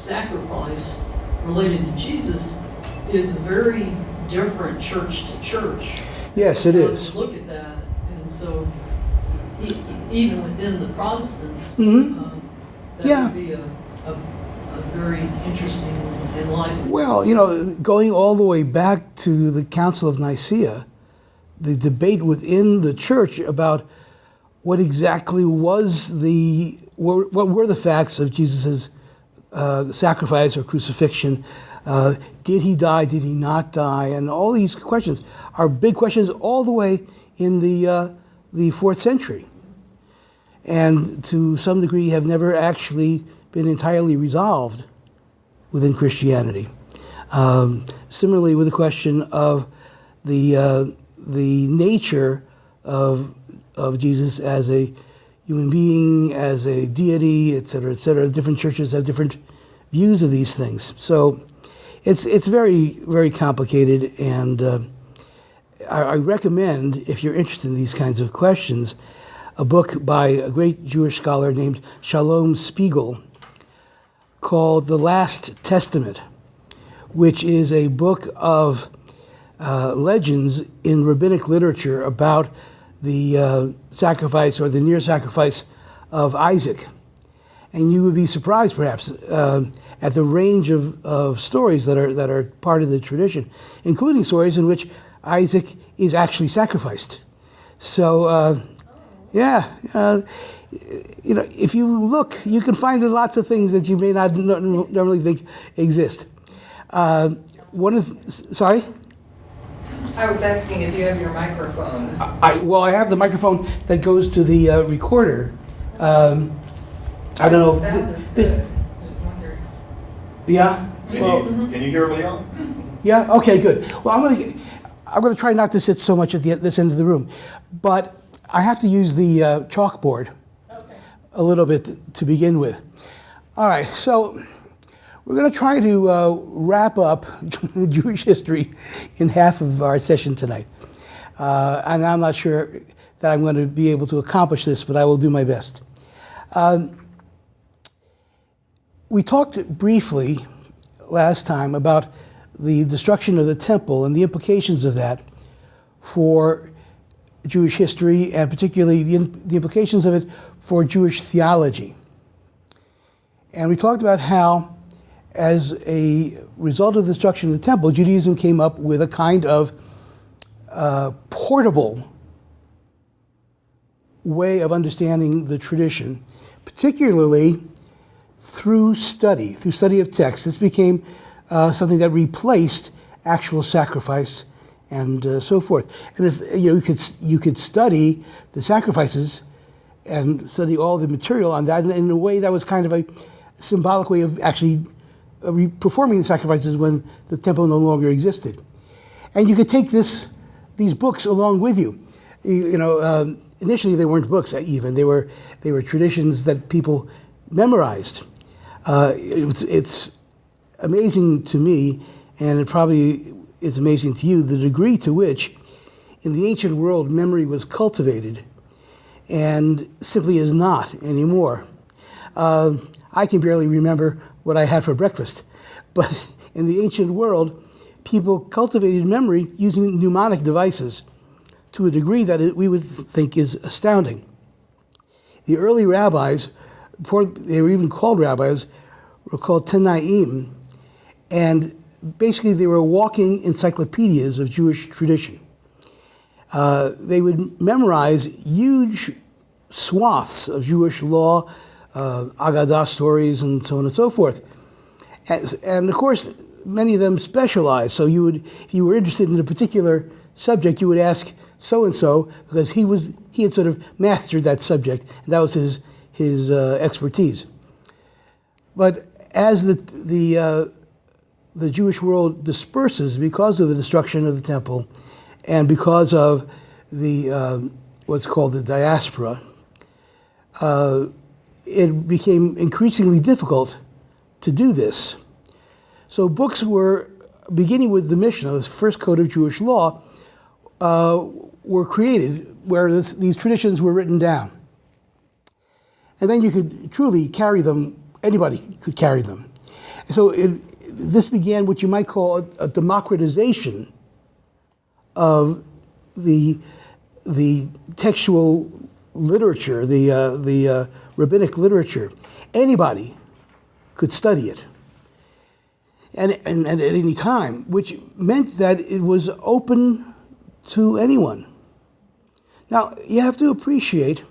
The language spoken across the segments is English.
sacrifice related to Jesus is very different church to church. Yes, it is. Look at that, and so even within the Protestants, that Yeah. would be a very interesting and enlightening. Well, going all the way back to the Council of Nicaea, the debate within the church about what exactly what were the facts of Jesus' sacrifice or crucifixion. Did he die? Did he not die? And all these questions are big questions all the way in the 4th century. And to some degree have never actually been entirely resolved within Christianity. Similarly with the question of the nature of Jesus as a human being, as a deity, et cetera, et cetera. Different churches have different views of these things. So it's very, very complicated, and I recommend, if you're interested in these kinds of questions, a book by a great Jewish scholar named Shalom Spiegel called The Last Testament, which is a book of legends in rabbinic literature about the sacrifice or the near sacrifice of Isaac. And you would be surprised, perhaps, at the range of stories that are part of the tradition, including stories in which Isaac is actually sacrificed. So, if you look, you can find lots of things that you may not normally think exist. Sorry? I was asking if you have your microphone. I have the microphone that goes to the recorder. I don't know. The sound is good. Just wondered. Yeah. Can you hear Leon? Yeah. Okay. Good. Well, I'm gonna try not to sit so much at this end of the room, but I have to use the chalkboard a little bit to begin with. All right. So we're going to try to wrap up Jewish history in half of our session tonight. And I'm not sure that I'm going to be able to accomplish this, but I will do my best. We talked briefly last time about the destruction of the temple and the implications of that for Jewish history, and particularly the implications of it for Jewish theology. And we talked about how, as a result of the destruction of the temple, Judaism came up with a kind of portable way of understanding the tradition, particularly through study of text. This became something that replaced actual sacrifice and so forth. And if you could study the sacrifices and study all the material on that in a way that was kind of a symbolic way of actually performing the sacrifices when the temple no longer existed. And you could take these books along with you. Initially they weren't books even. They were traditions that people memorized. It's amazing to me, and it probably is amazing to you, the degree to which in the ancient world memory was cultivated and simply is not anymore. I can barely remember what I had for breakfast, but in the ancient world, people cultivated memory using mnemonic devices to a degree that we would think is astounding. The early rabbis, before they were even called rabbis, were called Tanaim, and basically they were walking encyclopedias of Jewish tradition. They would memorize huge swaths of Jewish law, Agadah stories, and so on and so forth. And of course, many of them specialized. So if you were interested in a particular subject, you would ask so-and-so, because he had sort of mastered that subject, and that was his expertise. But as the Jewish world disperses because of the destruction of the temple, and because of the what's called the diaspora, it became increasingly difficult to do this. So books were, beginning with the Mishnah, the first code of Jewish law, were created where these traditions were written down. And then you could truly carry them, anybody could carry them. So this began what you might call a democratization of the textual literature, the rabbinic literature. Anybody could study it, and at any time, which meant that it was open to anyone. Now, you have to appreciate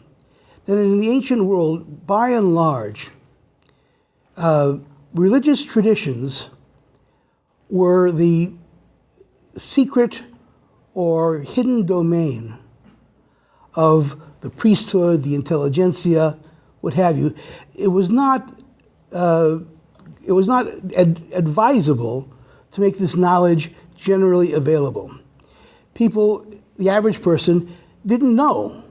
that in the ancient world, by and large, religious traditions were the secret or hidden domain of the priesthood, the intelligentsia, what have you. It was not advisable to make this knowledge generally available. People, the average person, didn't know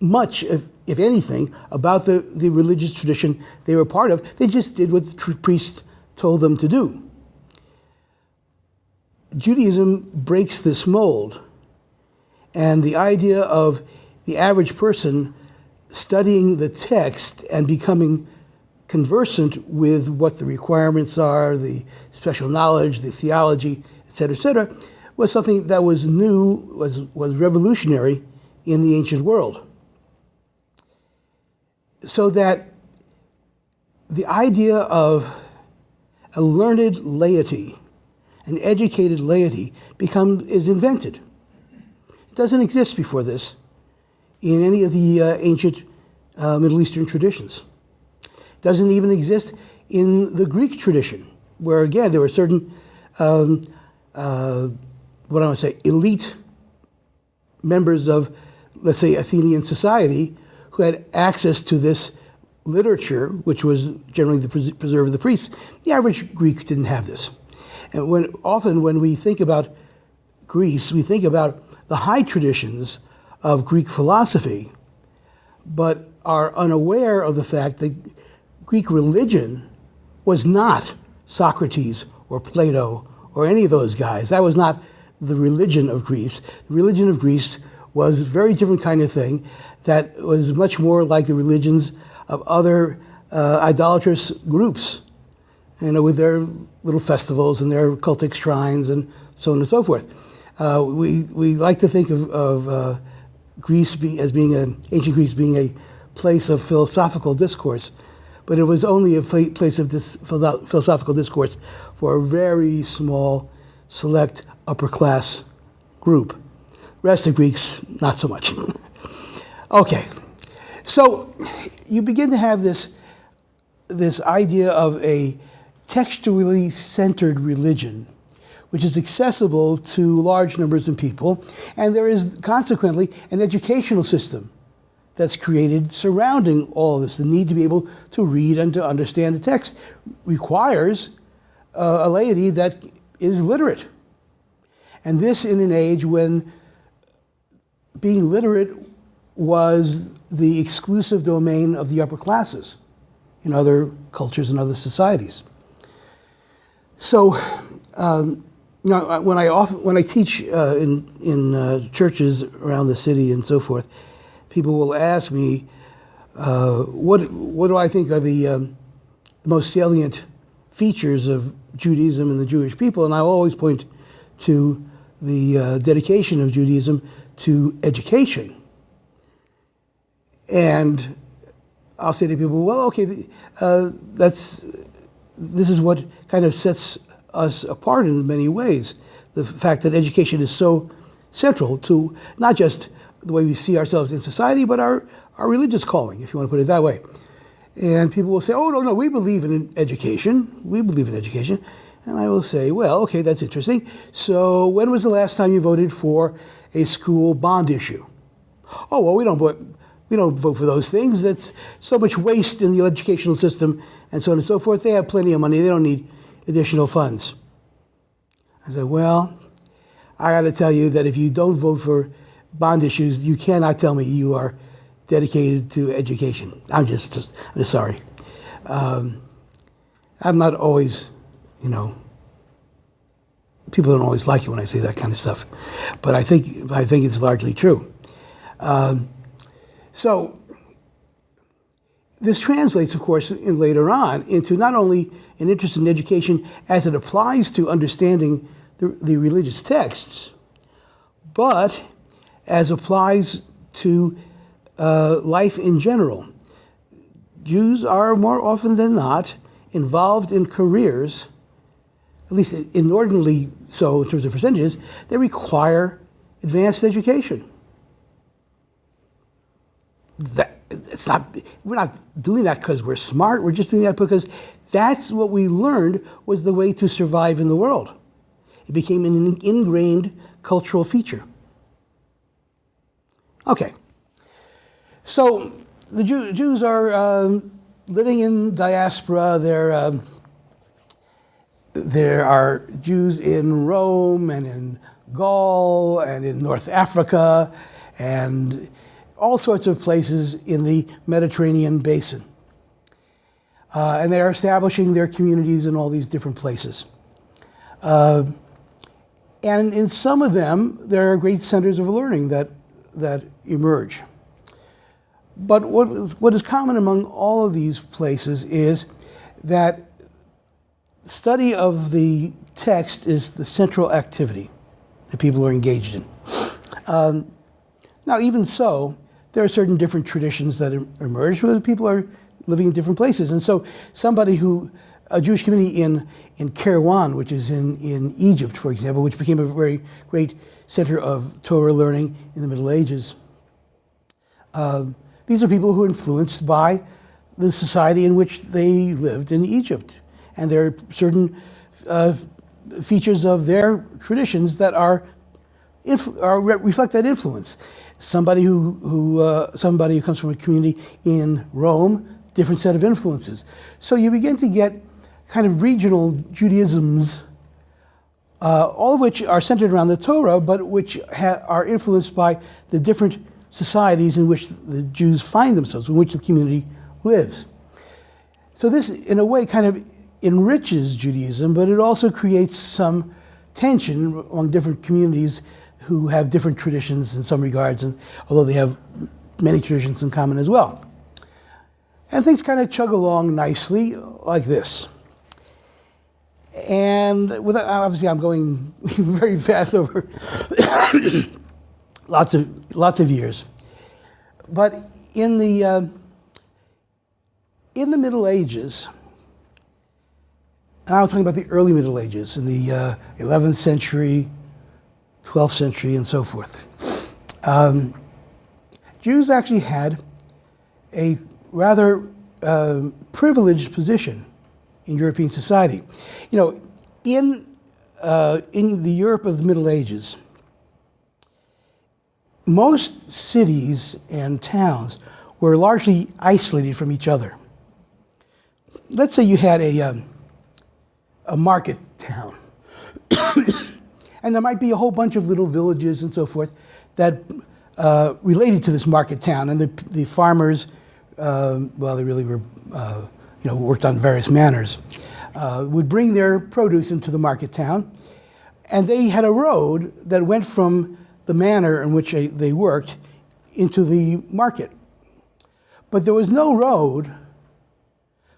much, if anything, about the religious tradition they were part of. They just did what the priest told them to do. Judaism breaks this mold, and the idea of the average person studying the text and becoming conversant with what the requirements are, the special knowledge, the theology, et cetera, was something that was new, was revolutionary in the ancient world. So that the idea of a learned laity, an educated laity, is invented. It doesn't exist before this in any of the ancient Middle Eastern traditions. It doesn't even exist in the Greek tradition, where again there were certain, what I want to say, elite members of, let's say, Athenian society who had access to this literature, which was generally the preserve of the priests. The average Greek didn't have this. And often when we think about Greece, we think about the high traditions of Greek philosophy, but are unaware of the fact that Greek religion was not Socrates or Plato or any of those guys. That was not the religion of Greece. The religion of Greece was a very different kind of thing that was much more like the religions of other idolatrous groups, with their little festivals and their cultic shrines and so on and so forth. We like to think of Greece ancient Greece being a place of philosophical discourse, but it was only a place of this philosophical discourse for a very small, select, upper-class group. Rest of Greeks, not so much. Okay, so you begin to have this idea of a textually centered religion, which is accessible to large numbers of people, and there is consequently an educational system that's created surrounding all of this. The need to be able to read and to understand the text requires a laity that is literate. And this in an age when being literate was the exclusive domain of the upper classes in other cultures and other societies. So, when I teach in churches around the city and so forth, people will ask me, what do I think are the most salient features of Judaism and the Jewish people? And I always point to the dedication of Judaism to education. And I'll say to people, well, okay, this is what kind of sets us apart in many ways. The fact that education is so central to not just the way we see ourselves in society, but our religious calling, if you want to put it that way. And people will say, oh, no, we believe in education. We believe in education. And I will say, well, okay, that's interesting. So when was the last time you voted for a school bond issue? Oh, well, we don't vote for those things. That's so much waste in the educational system and so on and so forth. They have plenty of money. They don't need additional funds. I said, well, I got to tell you that if you don't vote for bond issues, you cannot tell me you are dedicated to education. I'm just sorry. I'm not always, people don't always like it when I say that kind of stuff, but I think it's largely true. So This translates, of course, later on into not only an interest in education as it applies to understanding the religious texts, but as applies to life in general. Jews are more often than not involved in careers, at least inordinately so in terms of percentages, that require advanced education. We're not doing that because we're smart, we're just doing that because that's what we learned was the way to survive in the world. It became an ingrained cultural feature. Okay, so the Jews are living in diaspora. There are Jews in Rome and in Gaul and in North Africa and all sorts of places in the Mediterranean basin. And they're establishing their communities in all these different places. And in some of them, there are great centers of learning that emerge. But what is common among all of these places is that study of the text is the central activity that people are engaged in. Now, even so, there are certain different traditions that emerge where people are living in different places. And so a Jewish community in Kairouan, which is in Egypt, for example, which became a very great center of Torah learning in the Middle Ages. These are people who are influenced by the society in which they lived in Egypt. And there are certain features of their traditions that reflect that influence. Somebody who comes from a community in Rome, different set of influences. So you begin to get kind of regional Judaisms, all of which are centered around the Torah, but which are influenced by the different societies in which the Jews find themselves, in which the community lives. So this, in a way, kind of enriches Judaism, but it also creates some tension among different communities who have different traditions in some regards, and although they have many traditions in common as well. And things kind of chug along nicely like this. And obviously I'm going very fast over lots of years. But in the Middle Ages, and I'm talking about the early Middle Ages, in the 11th century, 12th century, and so forth, Jews actually had a rather privileged position in European society. You know, in the Europe of the Middle Ages, most cities and towns were largely isolated from each other. Let's say you had a market town, and there might be a whole bunch of little villages and so forth that related to this market town, and the farmers, they really were, worked on various manners, would bring their produce into the market town, and they had a road that went from the manor in which they worked into the market. But there was no road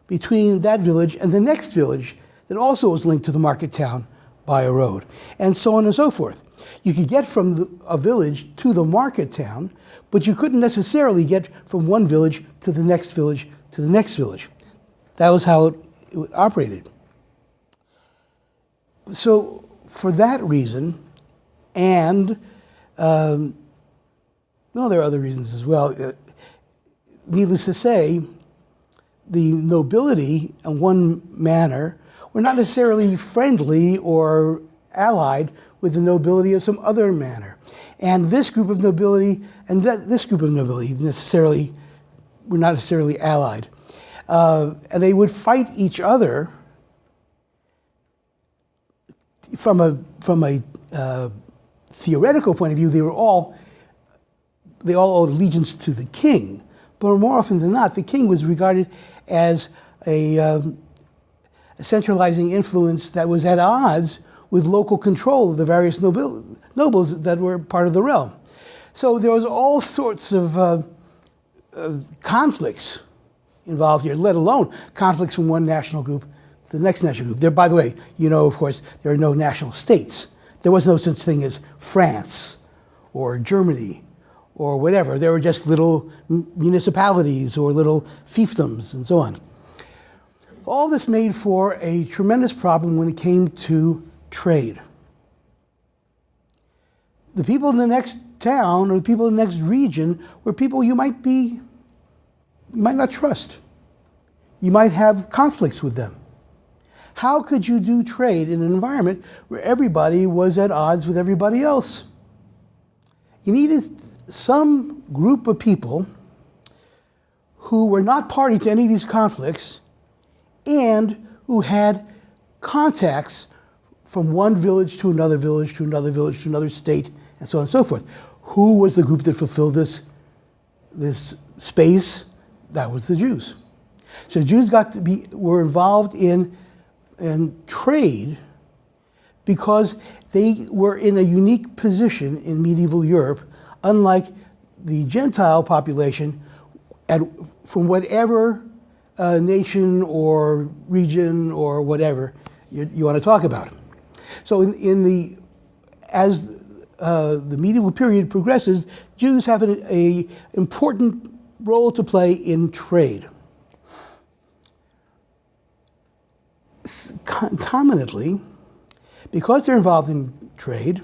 between that village and the next village that also was linked to the market town by a road, and so on and so forth. You could get from a village to the market town, but you couldn't necessarily get from one village to the next village to the next village. That was how it operated. So for that reason, and there are other reasons as well, needless to say, the nobility in one manner were not necessarily friendly or allied with the nobility of some other manner. And this group of nobility and this group of nobility were not necessarily allied. And they would fight each other from a theoretical point of view. They all owed allegiance to the king, but more often than not, the king was regarded as a centralizing influence that was at odds with local control of the various nobles that were part of the realm. So there was all sorts of conflicts involved here, let alone conflicts from one national group to the next national group. There, by the way, you know, of course, there are no national states. There was no such thing as France or Germany or whatever. There were just little municipalities or little fiefdoms and so on. All this made for a tremendous problem when it came to trade. The people in the next town or the people in the next region were people you might not trust. You might have conflicts with them. How could you do trade in an environment where everybody was at odds with everybody else? You needed some group of people who were not party to any of these conflicts and who had contacts from one village to another village to another village to another state, and so on and so forth. Who was the group that fulfilled this space? That was the Jews. So Jews were involved in trade because they were in a unique position in medieval Europe, unlike the Gentile population from whatever nation or region or whatever you want to talk about. So as the medieval period progresses, Jews have an important role to play in trade. Concomitantly, because they're involved in trade,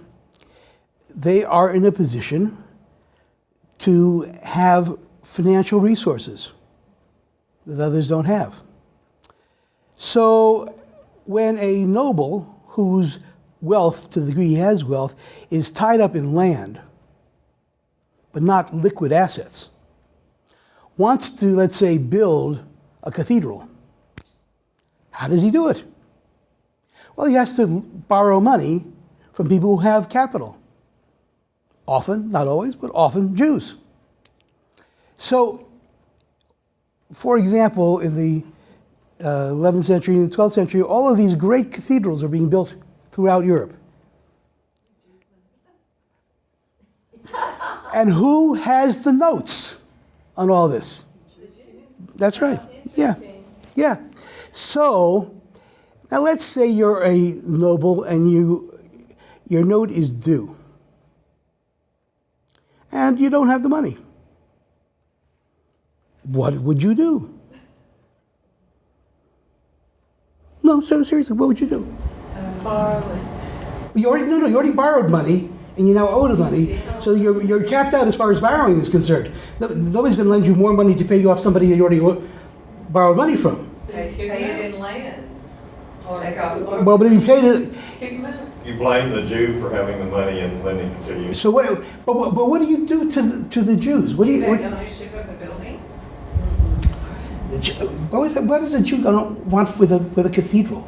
they are in a position to have financial resources that others don't have. So when a noble whose wealth, to the degree he has wealth, is tied up in land, but not liquid assets, wants to, let's say, build a cathedral, how does he do it? Well, he has to borrow money from people who have capital. Often, not always, but often Jews. So, for example, in the 11th century and the 12th century, all of these great cathedrals are being built throughout Europe. And who has the notes on all this? That's right. Yeah. Yeah. So, now let's say you're a noble and your note is due. And you don't have the money. What would you do? No, so seriously, what would you do? Borrow. You already borrowed money, and you now owe the money, so you're capped out as far as borrowing is concerned. Nobody's going to lend you more money to pay you off somebody that you already borrowed money from. Pay it in land. Take off. Well, but if you paid it, Kick him out. You blame the Jew for having the money and lending it to you. so what? But what do you do to the Jews? What do you? Take ownership of the building? What is a Jew going to want with a cathedral?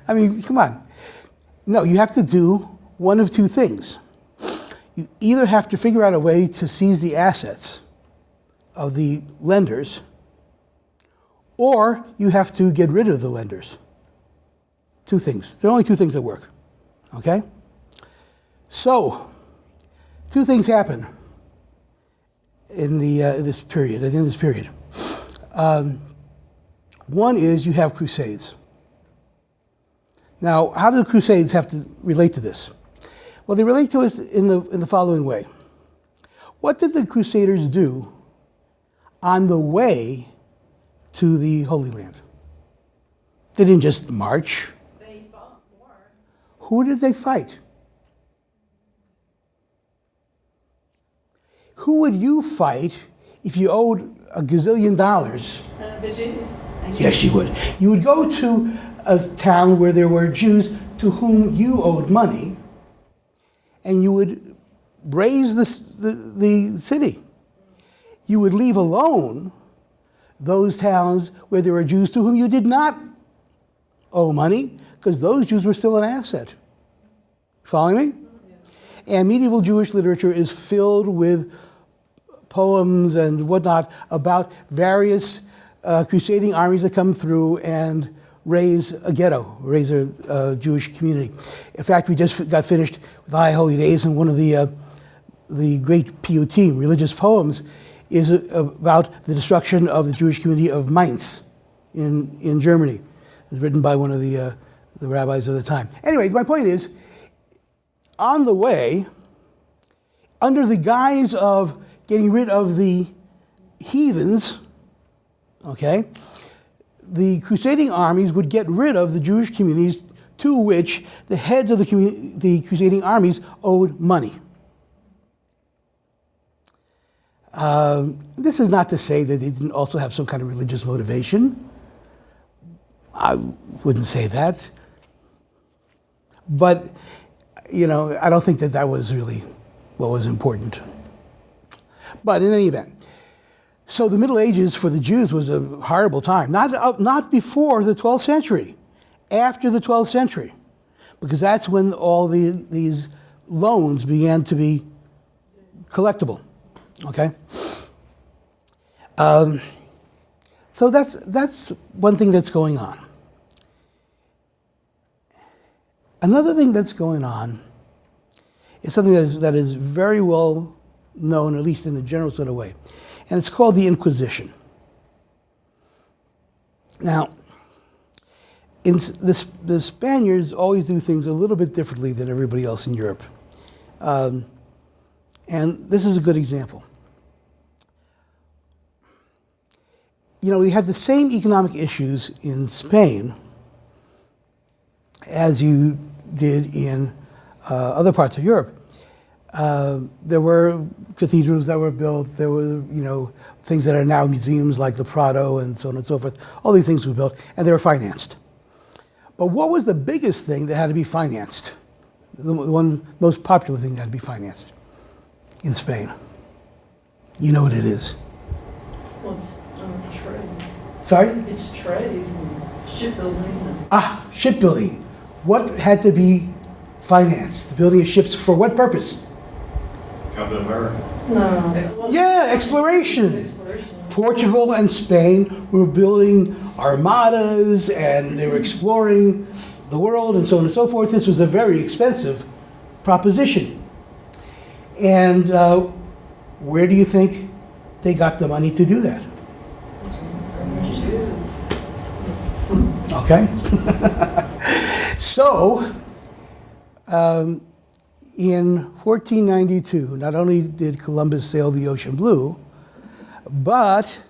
I mean, come on. No, you have to do one of two things. You either have to figure out a way to seize the assets of the lenders, or you have to get rid of the lenders. Two things. There are only two things that work. Okay? So, two things happen in this period. At the end of this period, one is you have crusades. Now, how do the crusades have to relate to this? Well, they relate to us in the following way. What did the crusaders do on the way to the Holy Land? They didn't just march. They fought more. Who did they fight? Who would you fight if you owed $1 gazillion? The Jews. Yes, you would. You would go to a town where there were Jews to whom you owed money, and you would raise the city. You would leave alone those towns where there were Jews to whom you did not owe money, because those Jews were still an asset. Following me? And medieval Jewish literature is filled with poems and whatnot about various crusading armies that come through and raise a ghetto, raise a Jewish community. In fact, we just got finished with High Holy Days, and one of the the great Piyutim, religious poems, is about the destruction of the Jewish community of Mainz in Germany. It was written by one of the rabbis of the time. Anyway, my point is, on the way, under the guise of getting rid of the heathens, okay, the crusading armies would get rid of the Jewish communities to which the heads of the crusading armies owed money. This is not to say that they didn't also have some kind of religious motivation. I wouldn't say that. But, I don't think that was really what was important. But in any event, so the Middle Ages for the Jews was a horrible time. Not before the 12th century, after the 12th century, because that's when all these loans began to be collectible. Okay? So that's one thing that's going on. Another thing that's going on is something that is very well known, at least in a general sort of way, and it's called the Inquisition. Now, the Spaniards always do things a little bit differently than everybody else in Europe. And this is a good example. We have the same economic issues in Spain as you did in other parts of Europe. There were cathedrals that were built. There were, things that are now museums like the Prado and so on and so forth. All these things were built, and they were financed. But what was the biggest thing that had to be financed? The one most popular thing that had to be financed in Spain? You know what it is? Well, it's trade. Sorry? It's trade and shipbuilding. Shipbuilding. What had to be financed? The building of ships for what purpose? Come to America. No. Yeah, exploration. Portugal and Spain were building armadas and they were exploring the world and so on and so forth. This was a very expensive proposition. And where do you think they got the money to do that? Jews. Okay. So, in 1492, not only did Columbus sail the ocean blue, but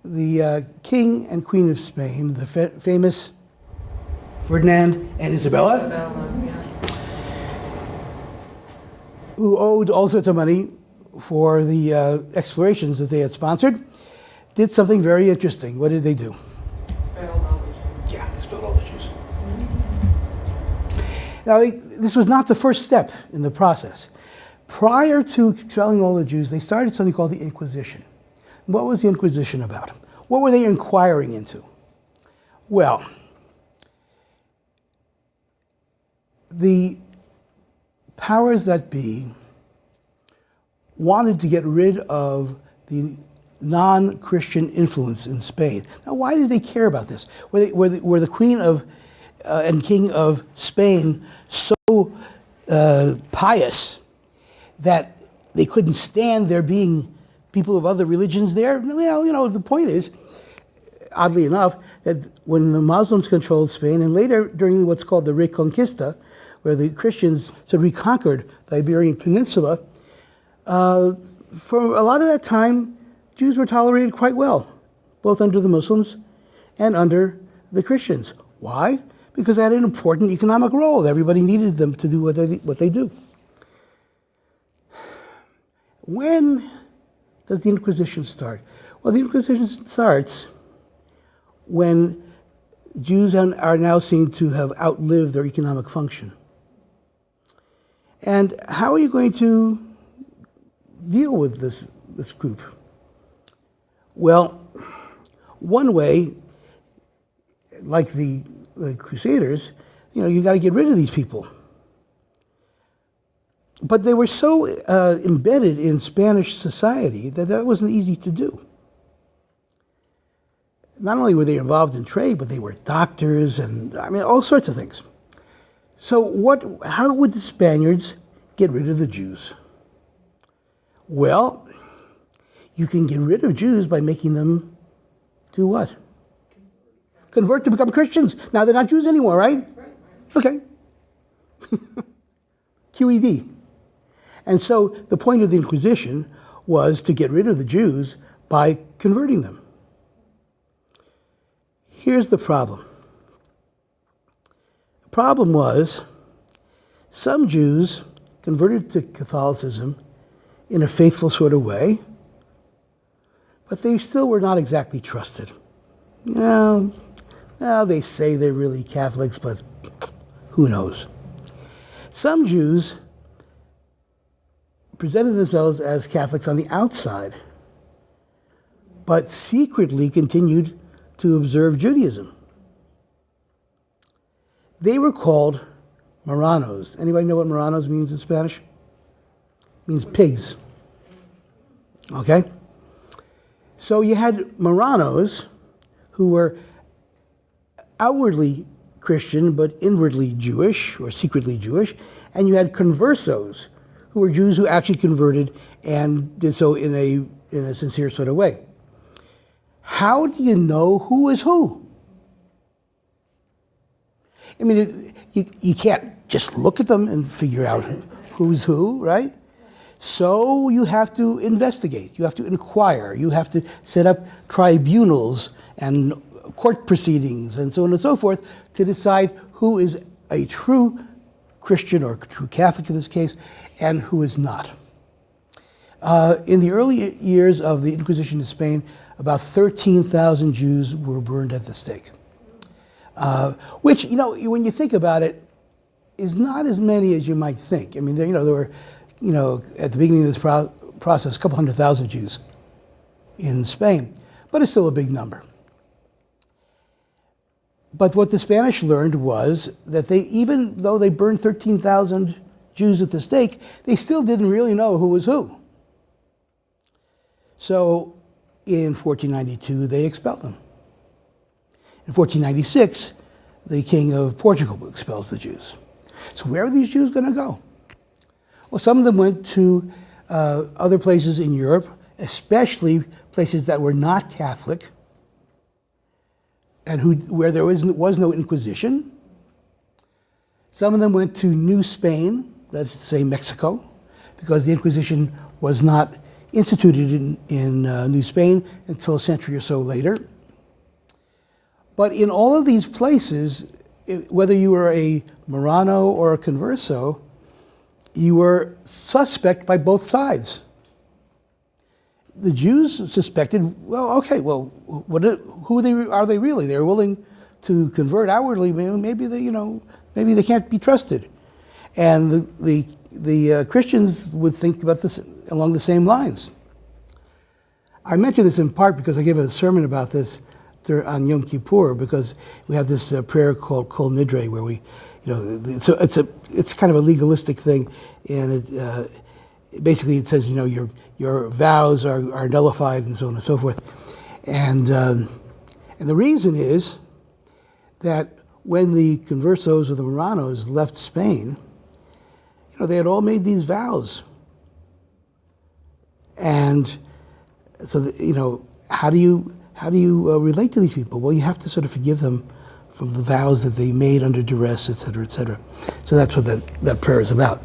the King and Queen of Spain, the famous Ferdinand and Isabella, who owed all sorts of money for the explorations that they had sponsored, did something very interesting. What did they do? Expelled all the Jews. Yeah, expelled all the Jews. Now, this was not the first step in the process. Prior to expelling all the Jews, they started something called the Inquisition. What was the Inquisition about? What were they inquiring into? Well, the powers that be wanted to get rid of the non-Christian influence in Spain. Now, why did they care about this? Were the Queen of and King of Spain so pious that they couldn't stand there being people of other religions there? Well, the point is, oddly enough, that when the Muslims controlled Spain, and later during what's called the Reconquista, where the Christians sort of reconquered the Iberian Peninsula, for a lot of that time, Jews were tolerated quite well, both under the Muslims and under the Christians. Why? Because they had an important economic role. Everybody needed them to do what they do. When does the Inquisition start? Well, the Inquisition starts when Jews are now seen to have outlived their economic function. And how are you going to deal with this group? Well, one way, like the Crusaders, you got to get rid of these people. But they were so embedded in Spanish society that wasn't easy to do. Not only were they involved in trade, but they were doctors and, all sorts of things. So how would the Spaniards get rid of the Jews? Well, you can get rid of Jews by making them do what? Convert to become Christians. Now they're not Jews anymore, right? Okay. QED. And so the point of the Inquisition was to get rid of the Jews by converting them. Here's the problem. The problem was some Jews converted to Catholicism in a faithful sort of way, but they still were not exactly trusted. Well, they say they're really Catholics, but who knows? Some Jews presented themselves as Catholics on the outside, but secretly continued to observe Judaism. They were called Marranos. Anybody know what Marranos means in Spanish? It means pigs. Okay? So you had Marranos who were outwardly Christian but inwardly Jewish or secretly Jewish, and you had conversos who were Jews who actually converted and did so in a sincere sort of way. How do you know who is who? I mean, you can't just look at them and figure out who's who, right? So you have to investigate, you have to inquire, you have to set up tribunals and court proceedings and so on and so forth to decide who is a true Christian or true Catholic in this case and who is not. In the early years of the Inquisition in Spain, about 13,000 Jews were burned at the stake. Which, when you think about it, is not as many as you might think. I mean, there were, at the beginning of this process, a couple 100,000 Jews in Spain, but it's still a big number. But what the Spanish learned was that even though they burned 13,000 Jews at the stake, they still didn't really know who was who. So in 1492, they expelled them. In 1496, the king of Portugal expels the Jews. So where are these Jews going to go? Well, some of them went to other places in Europe, especially places that were not Catholic, and where there was no Inquisition. Some of them went to New Spain, that's to say Mexico, because the Inquisition was not instituted in New Spain until a century or so later. But in all of these places, whether you were a Marrano or a Converso, you were suspect by both sides. The Jews suspected, who are they really? They're willing to convert outwardly. Maybe they can't be trusted. And the Christians would think about this along the same lines. I mention this in part because I gave a sermon about this on Yom Kippur, because we have this prayer called Kol Nidre, where we, it's kind of a legalistic thing, and basically it says, your vows are nullified and so on and so forth, and the reason is that when the Conversos or the Marranos left Spain, they had all made these vows, and so how do you relate to these people? Well, you have to sort of forgive them from the vows that they made under duress, et cetera, et cetera. So that's what that prayer is about.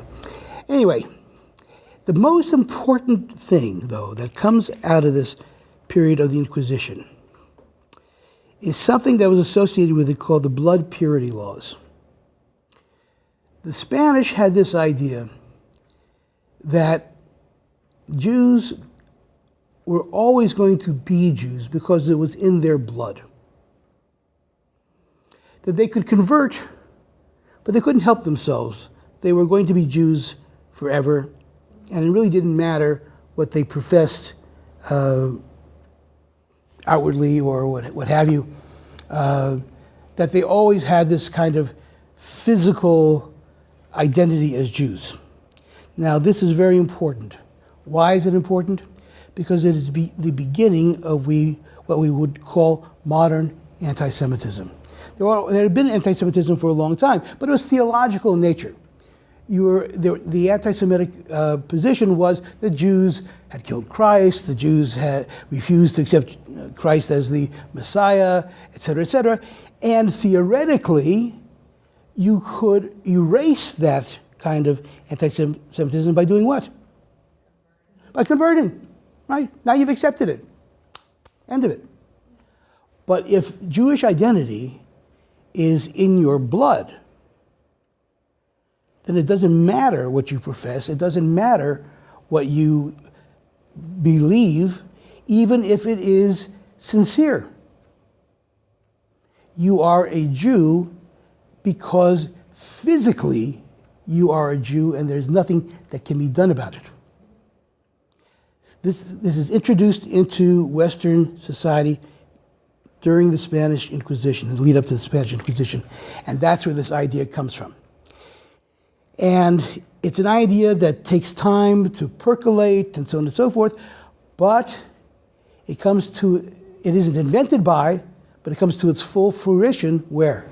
Anyway, the most important thing, though, that comes out of this period of the Inquisition is something that was associated with it called the blood purity laws. The Spanish had this idea that Jews were always going to be Jews because it was in their blood. That they could convert, but they couldn't help themselves. They were going to be Jews forever, and it really didn't matter what they professed outwardly or what have you. That they always had this kind of physical identity as Jews. Now, this is very important. Why is it important? Because it is the beginning of what we would call modern anti-Semitism. There had been anti-Semitism for a long time, but it was theological in nature. the anti-Semitic position was the Jews had killed Christ, the Jews had refused to accept Christ as the Messiah, et cetera, and theoretically, you could erase that kind of anti-Semitism by doing what? By converting, right? Now you've accepted it. End of it. But if Jewish identity is in your blood, then it doesn't matter what you profess, it doesn't matter what you believe, even if it is sincere. You are a Jew because physically you are a Jew and there's nothing that can be done about it. This is introduced into Western society during the Spanish Inquisition, the lead up to the Spanish Inquisition, and that's where this idea comes from. And it's an idea that takes time to percolate and so on and so forth, but it isn't invented by, but it comes to its full fruition where?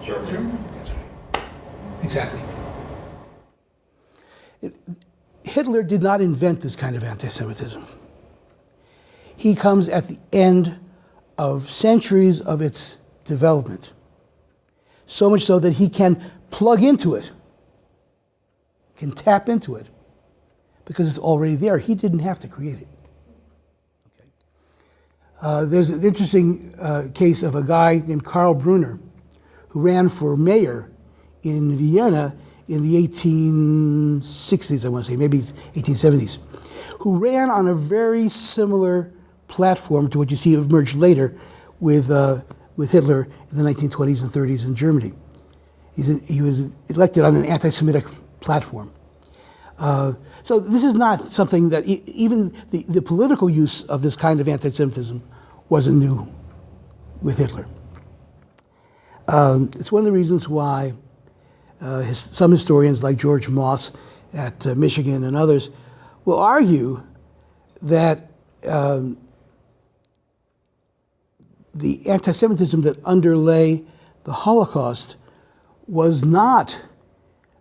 Germany. That's right. Exactly. Hitler did not invent this kind of anti-Semitism. He comes at the end of centuries of its development, so much so that he can plug into it, can tap into it, because it's already there. He didn't have to create it. Okay. There's an interesting case of a guy named Karl Brunner who ran for mayor in Vienna in the 1860s, I want to say, maybe 1870s, who ran on a very similar platform to what you see emerge later with Hitler in the 1920s and 30s in Germany. He was elected on an anti-Semitic platform. So this is not something that even the political use of this kind of anti-Semitism wasn't new with Hitler. It's one of the reasons why some historians like George Moss at Michigan and others will argue that the anti-Semitism that underlay the Holocaust was not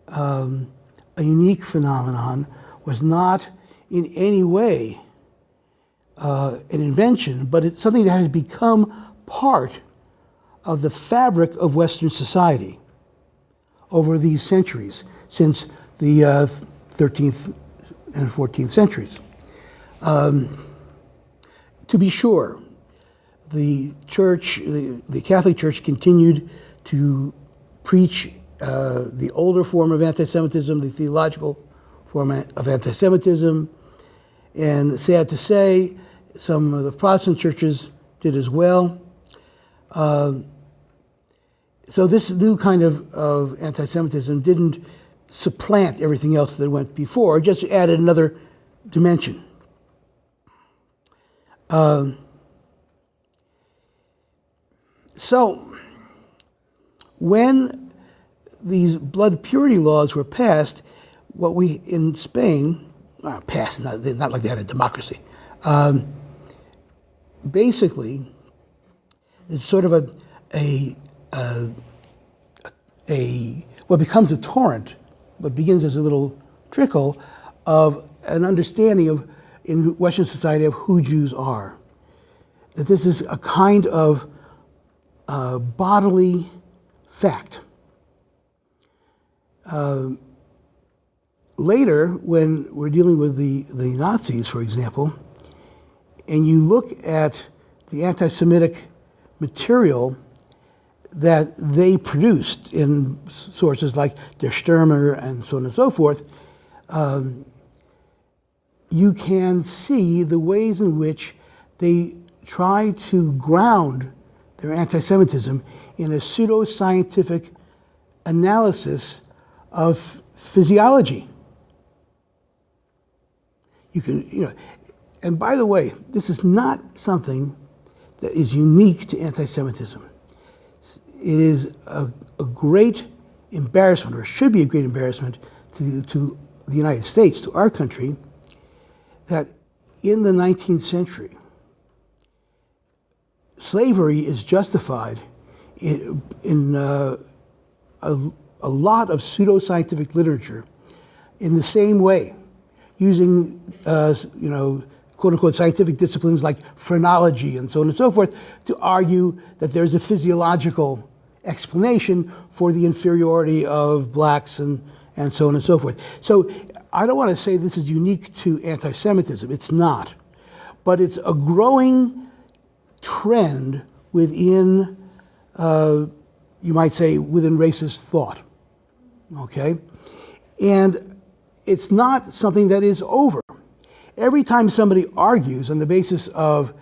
a unique phenomenon, was not in any way an invention, but it's something that had become part of the fabric of Western society over these centuries, since the 13th and 14th centuries. To be sure, the Church, the Catholic Church, continued to preach the older form of anti-Semitism, the theological form of anti-Semitism, and sad to say, some of the Protestant churches did as well. So this new kind of anti-Semitism didn't supplant everything else that went before, it just added another dimension. So when these blood purity laws were passed, what we in Spain, passed, not like they had a democracy, basically it's sort of what becomes a torrent, what begins as a little trickle of an understanding in Western society of who Jews are. That this is a kind of bodily fact. Later, when we're dealing with the Nazis, for example, and you look at the anti-Semitic material that they produced in sources like Der Stürmer and so on and so forth, you can see the ways in which they try to ground their anti-Semitism in a pseudo-scientific analysis of physiology. And by the way, this is not something that is unique to anti-Semitism. It is a great embarrassment, or should be a great embarrassment to the United States, to our country, that in the 19th century, slavery is justified in a a lot of pseudoscientific literature in the same way, using quote-unquote scientific disciplines like phrenology and so on and so forth to argue that there's a physiological explanation for the inferiority of blacks and so on and so forth. So I don't want to say this is unique to anti-Semitism. It's not. But it's a growing trend within, you might say, within racist thought. Okay? And it's not something that is over. Every time somebody argues on the basis of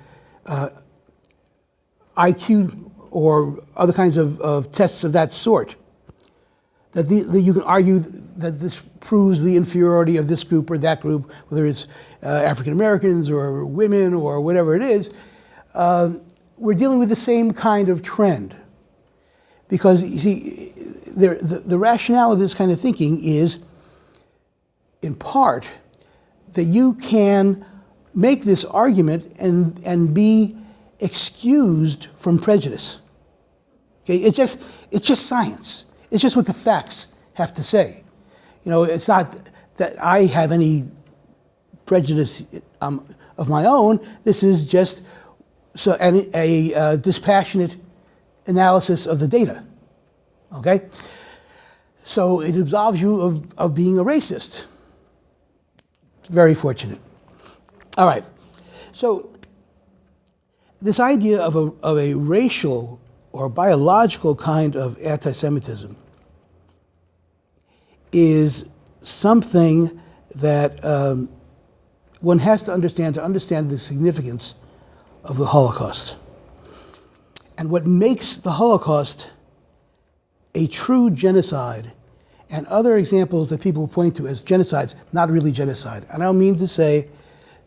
IQ or other kinds of tests of that sort, that you can argue that this proves the inferiority of this group or that group, whether it's African Americans or women or whatever it is, we're dealing with the same kind of trend. Because, you see, the rationale of this kind of thinking is, in part, that you can make this argument and be excused from prejudice. Okay, it's just science. It's just what the facts have to say. It's not that I have any prejudice of my own. This is just a dispassionate analysis of the data. Okay? So it absolves you of being a racist. Very fortunate. All right. So this idea of a racial or biological kind of anti-Semitism is something that one has to understand the significance of the Holocaust. And what makes the Holocaust a true genocide, and other examples that people point to as genocides, not really genocide. And I don't mean to say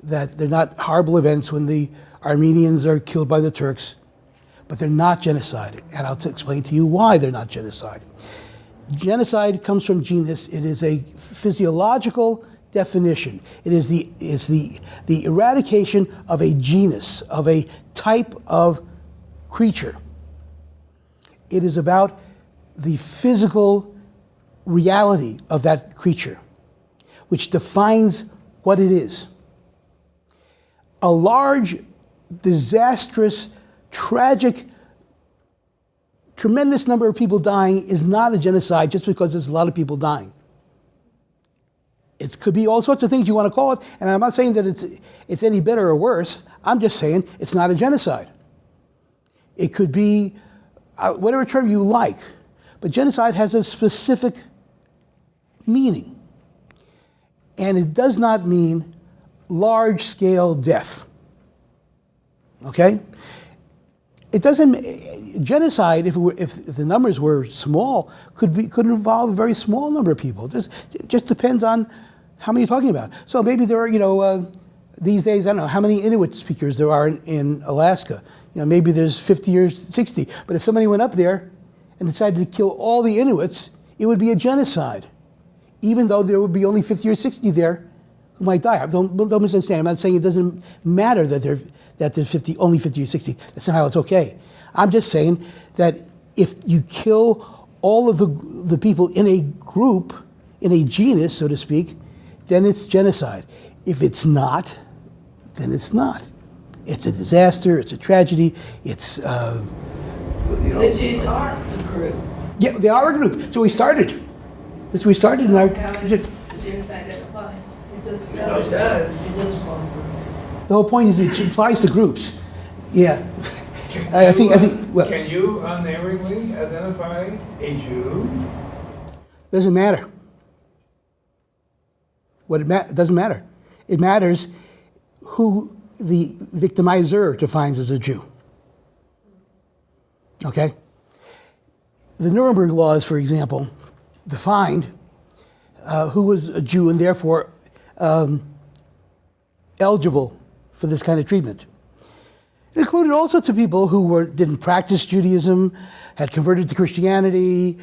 that they're not horrible events when the Armenians are killed by the Turks, but they're not genocide. And I'll explain to you why they're not genocide. Genocide comes from genus. It is a physiological definition. It is the eradication of a genus, of a type of creature. It is about the physical reality of that creature, which defines what it is. A large, disastrous, tragic, tremendous number of people dying is not a genocide just because there's a lot of people dying. It could be all sorts of things you want to call it, and I'm not saying that it's any better or worse. I'm just saying it's not a genocide. It could be whatever term you like, but genocide has a specific meaning. And it does not mean large-scale death. Okay? It doesn't. Genocide, if the numbers were small, could involve a very small number of people. It just depends on how many you're talking about. So maybe there are, these days, I don't know how many Inuit speakers there are in Alaska. Maybe there's 50 or 60. But if somebody went up there and decided to kill all the Inuits, it would be a genocide, even though there would be only 50 or 60 there who might die. Don't misunderstand. I'm not saying it doesn't matter that there's only 50 or 60. That somehow it's okay. I'm just saying that if you kill all of the people in a group, in a genus, so to speak, then it's genocide. If it's not, then it's not. It's a disaster. It's a tragedy. It's The Jews are a group. Yeah, they are a group. So we started. That's what we started in our. How does genocide apply? It does. It does. It does qualify. The whole point is it applies to groups. Yeah. I think. Well, Can you unerringly identify a Jew? doesn't matter. It doesn't matter. It matters who the victimizer defines as a Jew. Okay? The Nuremberg laws, for example, defined who was a Jew and therefore eligible for this kind of treatment. It included all sorts of people who didn't practice Judaism, had converted to Christianity,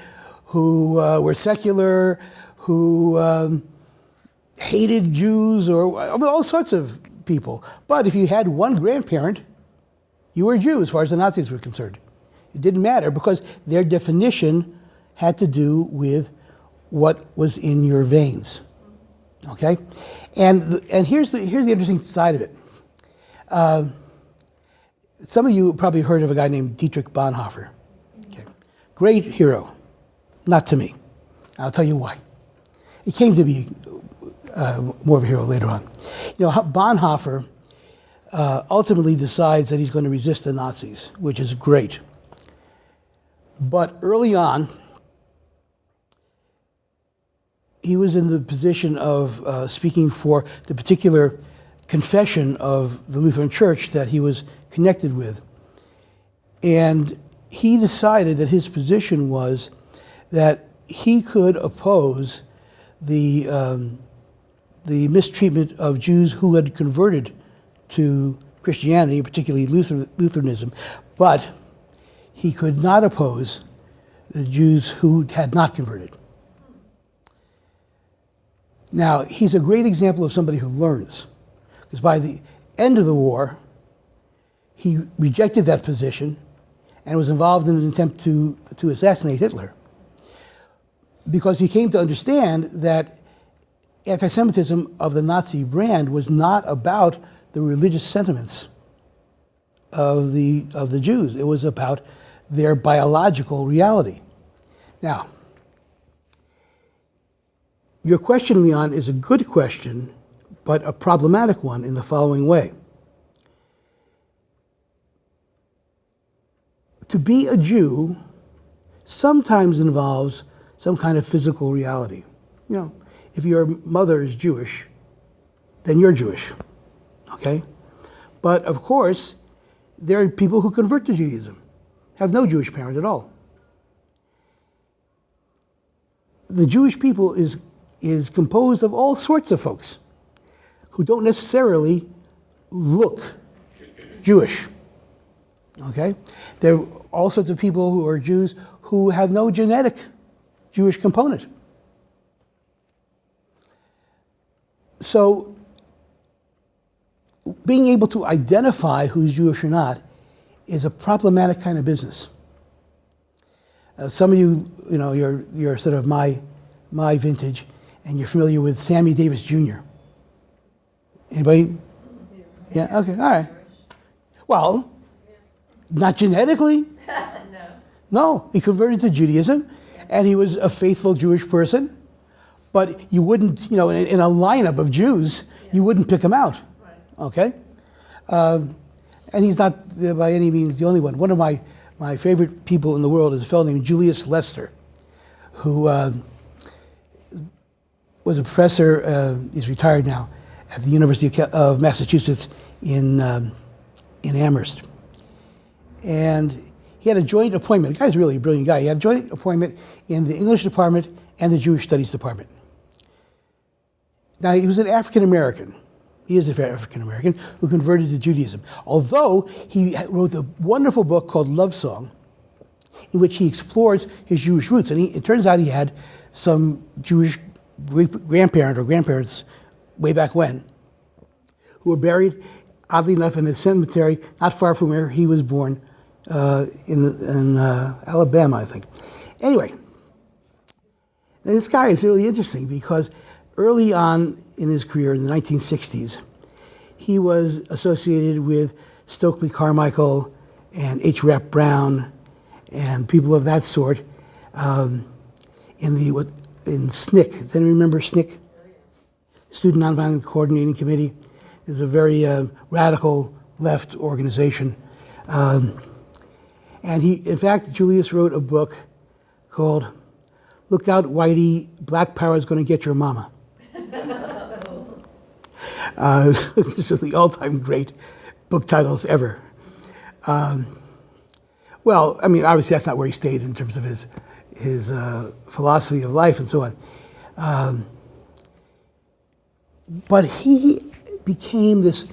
who were secular, who hated Jews, or all sorts of people. But if you had one grandparent, you were a Jew as far as the Nazis were concerned. It didn't matter because their definition had to do with what was in your veins. Okay, and here's the interesting side of it. Some of you probably heard of a guy named Dietrich Bonhoeffer. Okay, great hero, not to me. I'll tell you why. He came to be more of a hero later on. You know, Bonhoeffer ultimately decides that he's going to resist the Nazis, which is great. But early on, he was in the position of speaking for the particular confession of the Lutheran Church that he was connected with. And he decided that his position was that he could oppose the mistreatment of Jews who had converted to Christianity, particularly Lutheranism, but he could not oppose the Jews who had not converted. Now, he's a great example of somebody who learns, because by the end of the war, he rejected that position and was involved in an attempt to assassinate Hitler, because he came to understand that anti-Semitism of the Nazi brand was not about the religious sentiments of the Jews. It was about their biological reality. Now, your question, Leon, is a good question, but a problematic one in the following way. To be a Jew sometimes involves some kind of physical reality. You know, if your mother is Jewish, then you're Jewish, okay? But of course, there are people who convert to Judaism, have no Jewish parent at all. The Jewish people is composed of all sorts of folks who don't necessarily look Jewish, okay? There are all sorts of people who are Jews who have no genetic Jewish component. So being able to identify who's Jewish or not is a problematic kind of business. Some of you, you know, you're sort of my vintage, and you're familiar with Sammy Davis Jr. Anybody? Yeah, okay, all right. Well, not genetically. No, he converted to Judaism, and he was a faithful Jewish person, but you wouldn't, you know, in a lineup of Jews, you wouldn't pick him out, okay? And he's not by any means the only one. One of my favorite people in the world is a fellow named Julius Lester, who was a professor, he's retired now, at the University of Massachusetts in Amherst. And he had a joint appointment. The guy's really a brilliant guy. He had a joint appointment in the English department and the Jewish Studies department. Now, he was an African American. He is an African American who converted to Judaism. Although he wrote a wonderful book called Love Song, in which he explores his Jewish roots. And it turns out he had some Jewish grandparent or grandparents way back when who were buried, oddly enough, in a cemetery not far from where he was born, in Alabama, I think. Anyway, this guy is really interesting because early on in his career, in the 1960s, he was associated with Stokely Carmichael and H. Rap Brown and people of that sort in SNCC. Does anyone remember SNCC? Student Nonviolent Coordinating Committee is a very radical left organization. And in fact, Julius wrote a book called Look Out, Whitey, Black Power is Going to Get Your Mama. This is the all-time great book titles ever. Well, I mean, obviously that's not where he stayed in terms of his philosophy of life and so on. But he became this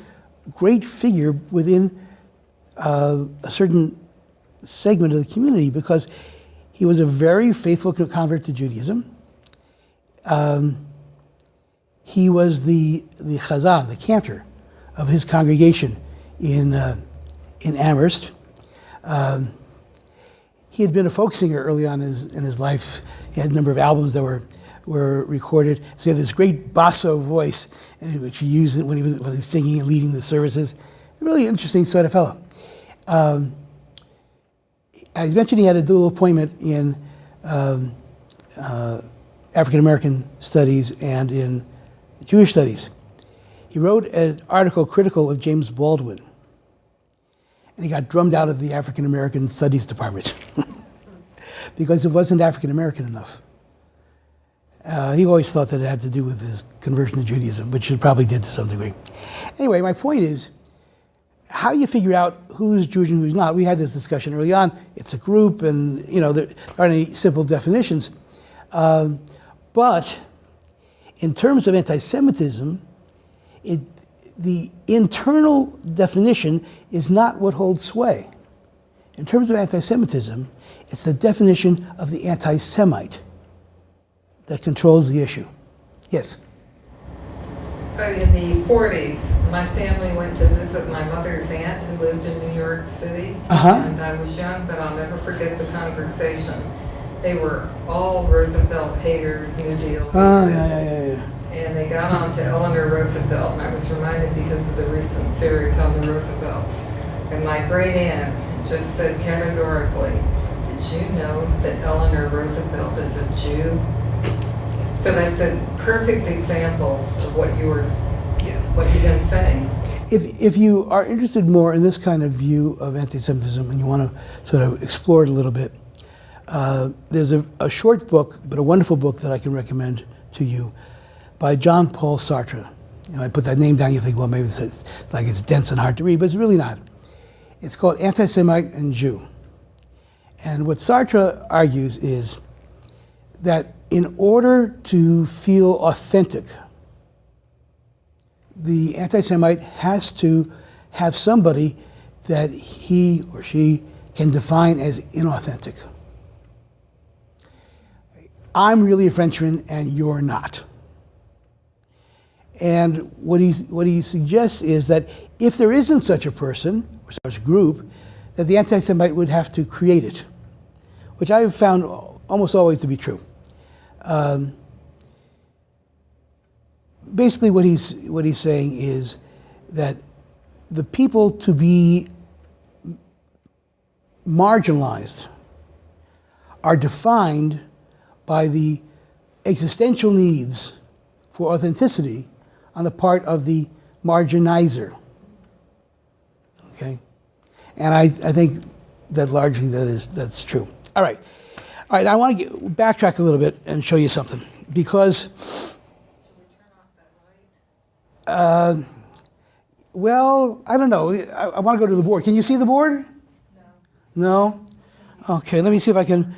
great figure within a certain segment of the community because he was a very faithful convert to Judaism. He was the chazan, the cantor of his congregation in Amherst. he had been a folk singer early on in his life. He had a number of albums that were recorded. So he had this great basso voice, which he used when he was singing and leading the services. A really interesting sort of fellow. As mentioned, he had a dual appointment in African American studies and in Jewish studies. He wrote an article critical of James Baldwin, and he got drummed out of the African American Studies department because it wasn't African American enough. He always thought that it had to do with his conversion to Judaism, which it probably did to some degree. Anyway, my point is, how you figure out who's Jewish and who's not. We had this discussion early on. It's a group, and there aren't any simple definitions. But in terms of anti-Semitism, the internal definition is not what holds sway. In terms of anti-Semitism, it's the definition of the anti-Semite that controls the issue. Yes? In the 40s, my family went to visit my mother's aunt who lived in New York City. And I was young, but I'll never forget the conversation. They were all Roosevelt haters, New Deal haters. Yeah. And they got on to Eleanor Roosevelt, and I was reminded because of the recent series on the Roosevelts. And my great aunt just said categorically, "Did you know that Eleanor Roosevelt is a Jew?" So that's a perfect example of what you've been saying. If you are interested more in this kind of view of anti-Semitism and you want to sort of explore it a little bit, there's a short book, but a wonderful book that I can recommend to you by Jean Paul Sartre. I put that name down, you think, well, maybe it's like it's dense and hard to read, but it's really not. It's called Anti-Semite and Jew. And what Sartre argues is that in order to feel authentic, the anti-Semite has to have somebody that he or she can define as inauthentic. I'm really a Frenchman and you're not. And what he suggests is that if there isn't such a person or such a group, that the anti-Semite would have to create it, which I have found almost always to be true. Basically, what he's saying is that the people to be marginalized are defined by the existential needs for authenticity on the part of the marginalizer. Okay, and I think that largely that's true. All right, I want to backtrack a little bit and show you something because. Well, I don't know. I want to go to the board. Can you see the board? No. No? Okay, let me see if I can.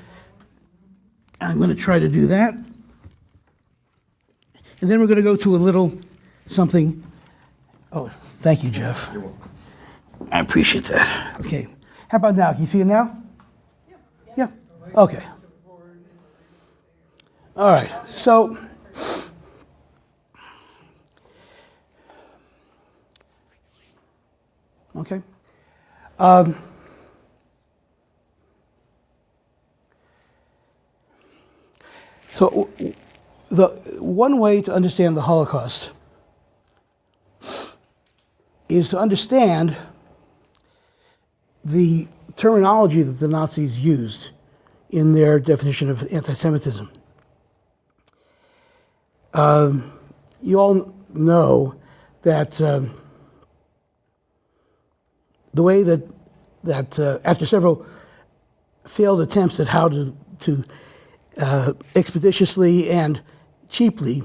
I'm going to try to do that. And then we're going to go to a little something. Oh, thank you, Jeff. You're welcome. I appreciate that. Okay. How about now? Can you see it now? Yeah. Okay. All right. So. Okay. So the one way to understand the Holocaust is to understand the terminology that the Nazis used in their definition of anti-Semitism. You all know that the way that after several failed attempts at how to expeditiously and cheaply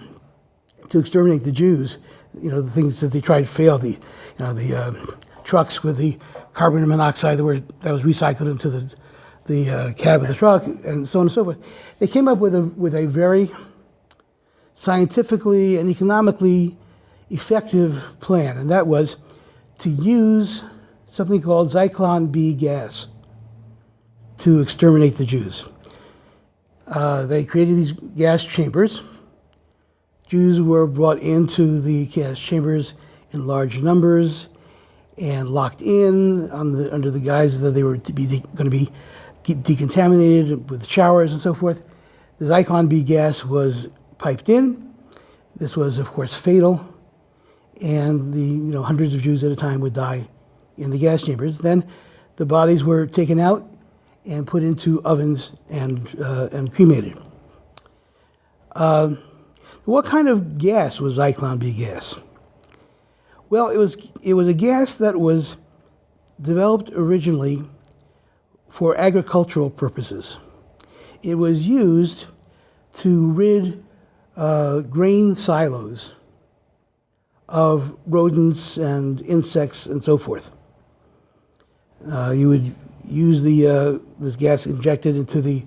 to exterminate the Jews, the things that they tried to fail, the trucks with the carbon monoxide that was recycled into the cab of the truck, and so on and so forth. They came up with a very scientifically and economically effective plan, and that was to use something called Zyklon B gas to exterminate the Jews. They created these gas chambers. Jews were brought into the gas chambers in large numbers and locked in under the guise that they were going to be decontaminated with showers and so forth. The Zyklon B gas was piped in. This was, of course, fatal, and hundreds of Jews at a time would die in the gas chambers. Then the bodies were taken out and put into ovens and cremated. What kind of gas was Zyklon B gas? Well, it was a gas that was developed originally for agricultural purposes. It was used to rid grain silos of rodents and insects and so forth. You would use this gas injected into the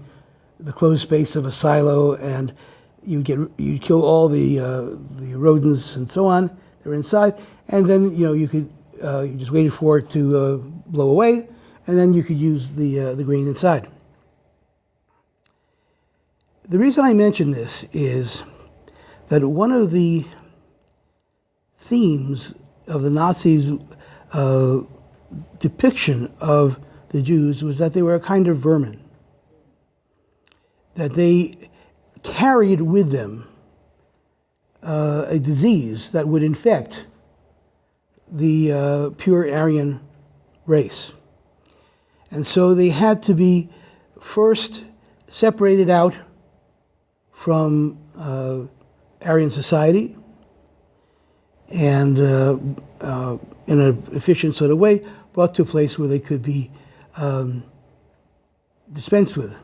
closed space of a silo, and you'd kill all the rodents and so on that were inside, and then you just waited for it to blow away, and then you could use the grain inside. The reason I mention this is that one of the themes of the Nazis' depiction of the Jews was that they were a kind of vermin, that they carried with them a disease that would infect the pure Aryan race. And so they had to be first separated out from Aryan society and in an efficient sort of way brought to a place where they could be dispensed with.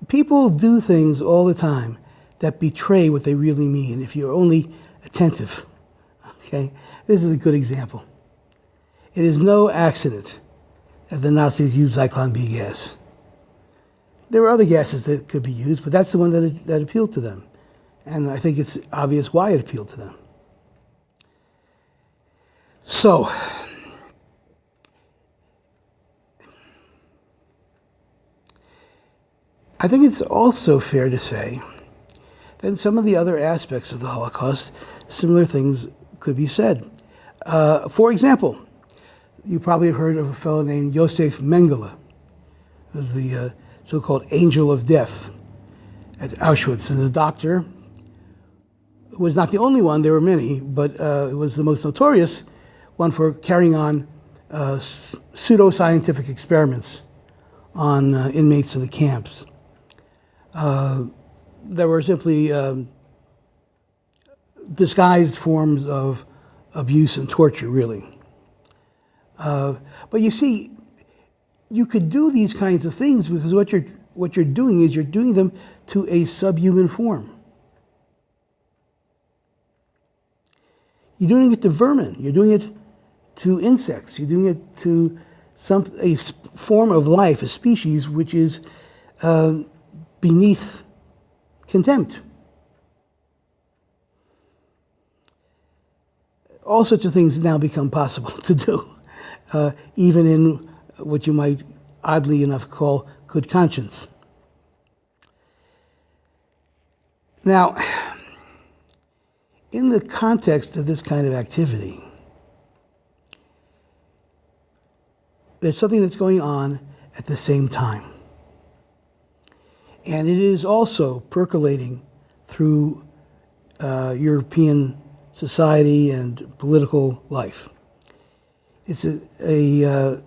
People do things all the time that betray what they really mean if you're only attentive. Okay? This is a good example. It is no accident that the Nazis used Zyklon B gas. There were other gases that could be used, but that's the one that appealed to them. And I think it's obvious why it appealed to them. So, I think it's also fair to say that in some of the other aspects of the Holocaust, similar things could be said. For example, you probably have heard of a fellow named Yosef Mengele, who was the so-called angel of death at Auschwitz. And the doctor was not the only one, there were many, but it was the most notorious one for carrying on pseudo-scientific experiments on inmates of the camps. There were simply disguised forms of abuse and torture, really. But you see, you could do these kinds of things because what you're doing is you're doing them to a subhuman form. You're doing it to vermin. You're doing it to insects. You're doing it to a form of life, a species which is beneath contempt. All sorts of things now become possible to do, even in what you might oddly enough call good conscience. Now, in the context of this kind of activity, there's something that's going on at the same time. And it is also percolating through European society and political life. It's a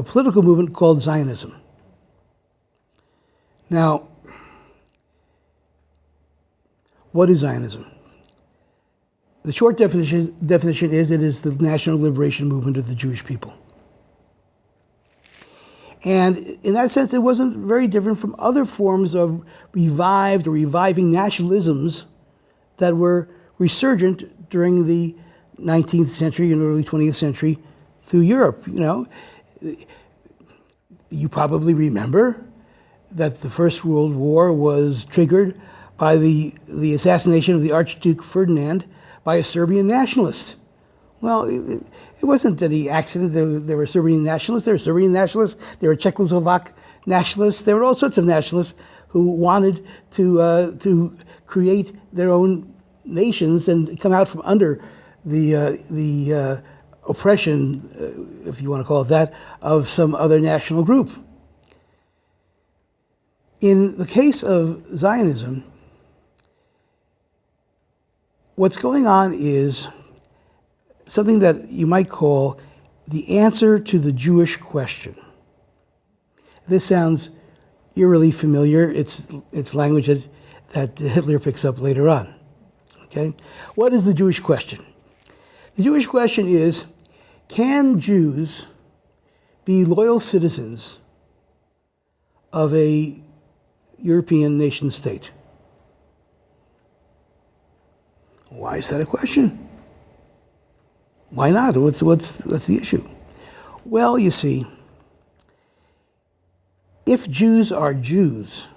political movement called Zionism. Now, what is Zionism? The short definition is it is the national liberation movement of the Jewish people. And in that sense, it wasn't very different from other forms of revived or reviving nationalisms that were resurgent during the 19th century and early 20th century through Europe. You probably remember that the First World War was triggered by the assassination of the Archduke Ferdinand by a Serbian nationalist. Well, it wasn't any accident. There were Serbian nationalists. There were Serbian nationalists. There were Czechoslovak nationalists. There were all sorts of nationalists who wanted to create their own nations and come out from under the oppression, if you want to call it that, of some other national group. In the case of Zionism, what's going on is something that you might call the answer to the Jewish question. This sounds eerily familiar. It's language that Hitler picks up later on. Okay? What is the Jewish question? The Jewish question is, can Jews be loyal citizens of a European nation state? Why is that a question? Why not? What's the issue? Well, you see, if Jews are Jews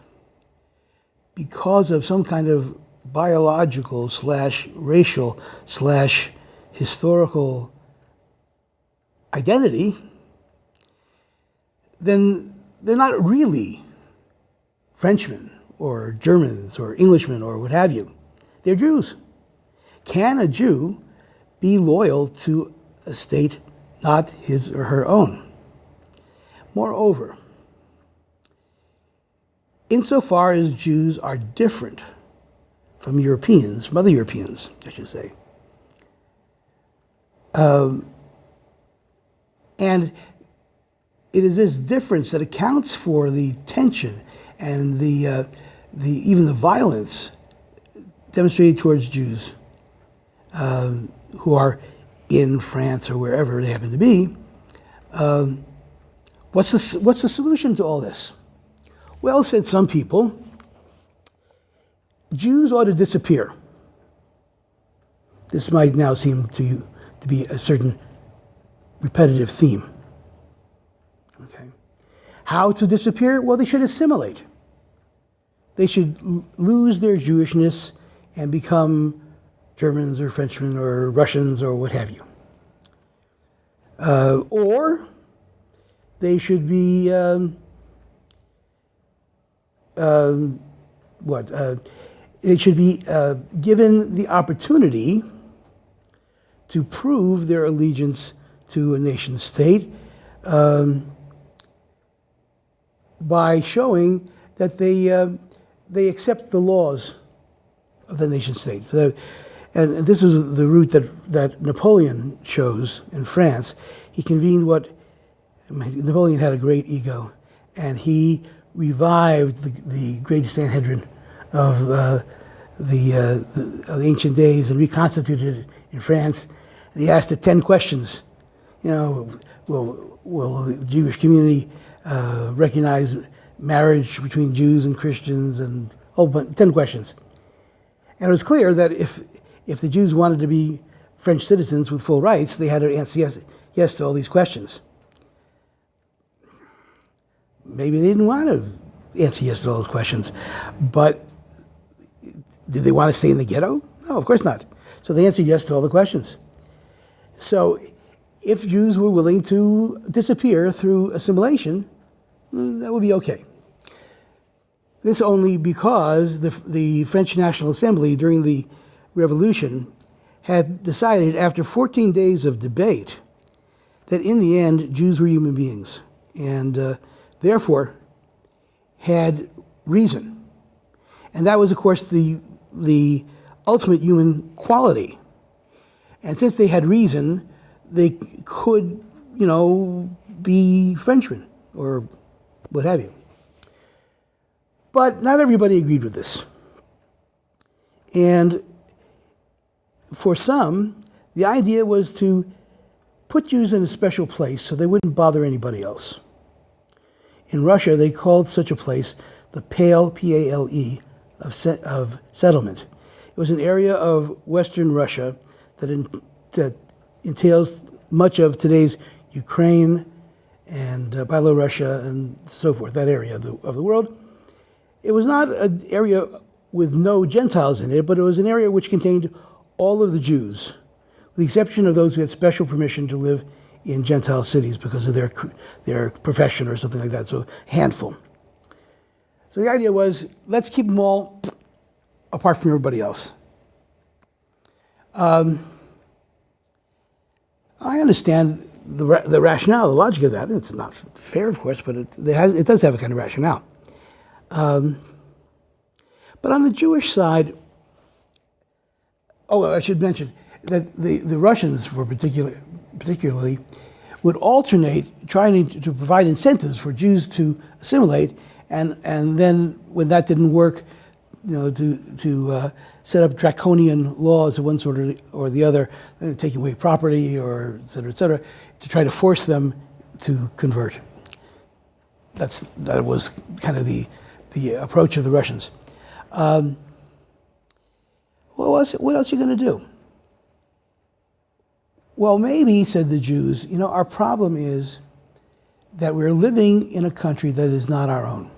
because of some kind of biological / racial / historical identity, then they're not really Frenchmen or Germans or Englishmen or what have you. They're Jews. Can a Jew be loyal to a state not his or her own? Moreover, insofar as Jews are different from Europeans, from other Europeans, I should say, and it is this difference that accounts for the tension and even the violence demonstrated towards Jews who are in France or wherever they happen to be. What's the solution to all this? Well, said some people, Jews ought to disappear. This might now seem to be a certain repetitive theme. Okay. How to disappear? Well, they should assimilate. They should lose their Jewishness and become Germans or Frenchmen or Russians or what have you. Or they should be it should be given the opportunity to prove their allegiance to a nation state by showing that they accept the laws of the nation state. So, and this is the route that Napoleon chose in France. He convened Napoleon had a great ego, and he revived the great Sanhedrin of the ancient days and reconstituted it in France. And he asked it 10 questions. You know, will the Jewish community recognize marriage between Jews and Christians, and 10 questions. And it was clear that if the Jews wanted to be French citizens with full rights, they had to answer yes to all these questions. Maybe they didn't want to answer yes to all those questions, but did they want to stay in the ghetto? No, of course not. So they answered yes to all the questions. So if Jews were willing to disappear through assimilation, that would be okay. This only because the French National Assembly during the Revolution had decided after 14 days of debate that in the end Jews were human beings and therefore had reason. And that was, of course, the ultimate human quality. And since they had reason, they could, be Frenchmen or what have you. But not everybody agreed with this. And for some, the idea was to put Jews in a special place so they wouldn't bother anybody else. In Russia, they called such a place the Pale, P-A-L-E, of settlement. It was an area of Western Russia that entails much of today's Ukraine and Belarus and so forth, that area of the world. It was not an area with no Gentiles in it, but it was an area which contained all of the Jews, with the exception of those who had special permission to live in Gentile cities because of their profession or something like that, so a handful. So the idea was, let's keep them all apart from everybody else. I understand the rationale, the logic of that. It's not fair, of course, but it does have a kind of rationale. But on the Jewish side, I should mention that the Russians were particularly would alternate trying to provide incentives for Jews to assimilate, and then when that didn't work, to set up draconian laws of one sort or the other, taking away property or et cetera, to try to force them to convert. That was kind of the approach of the Russians. What else are you going to do? Well, maybe, said the Jews, our problem is that we're living in a country that is not our own.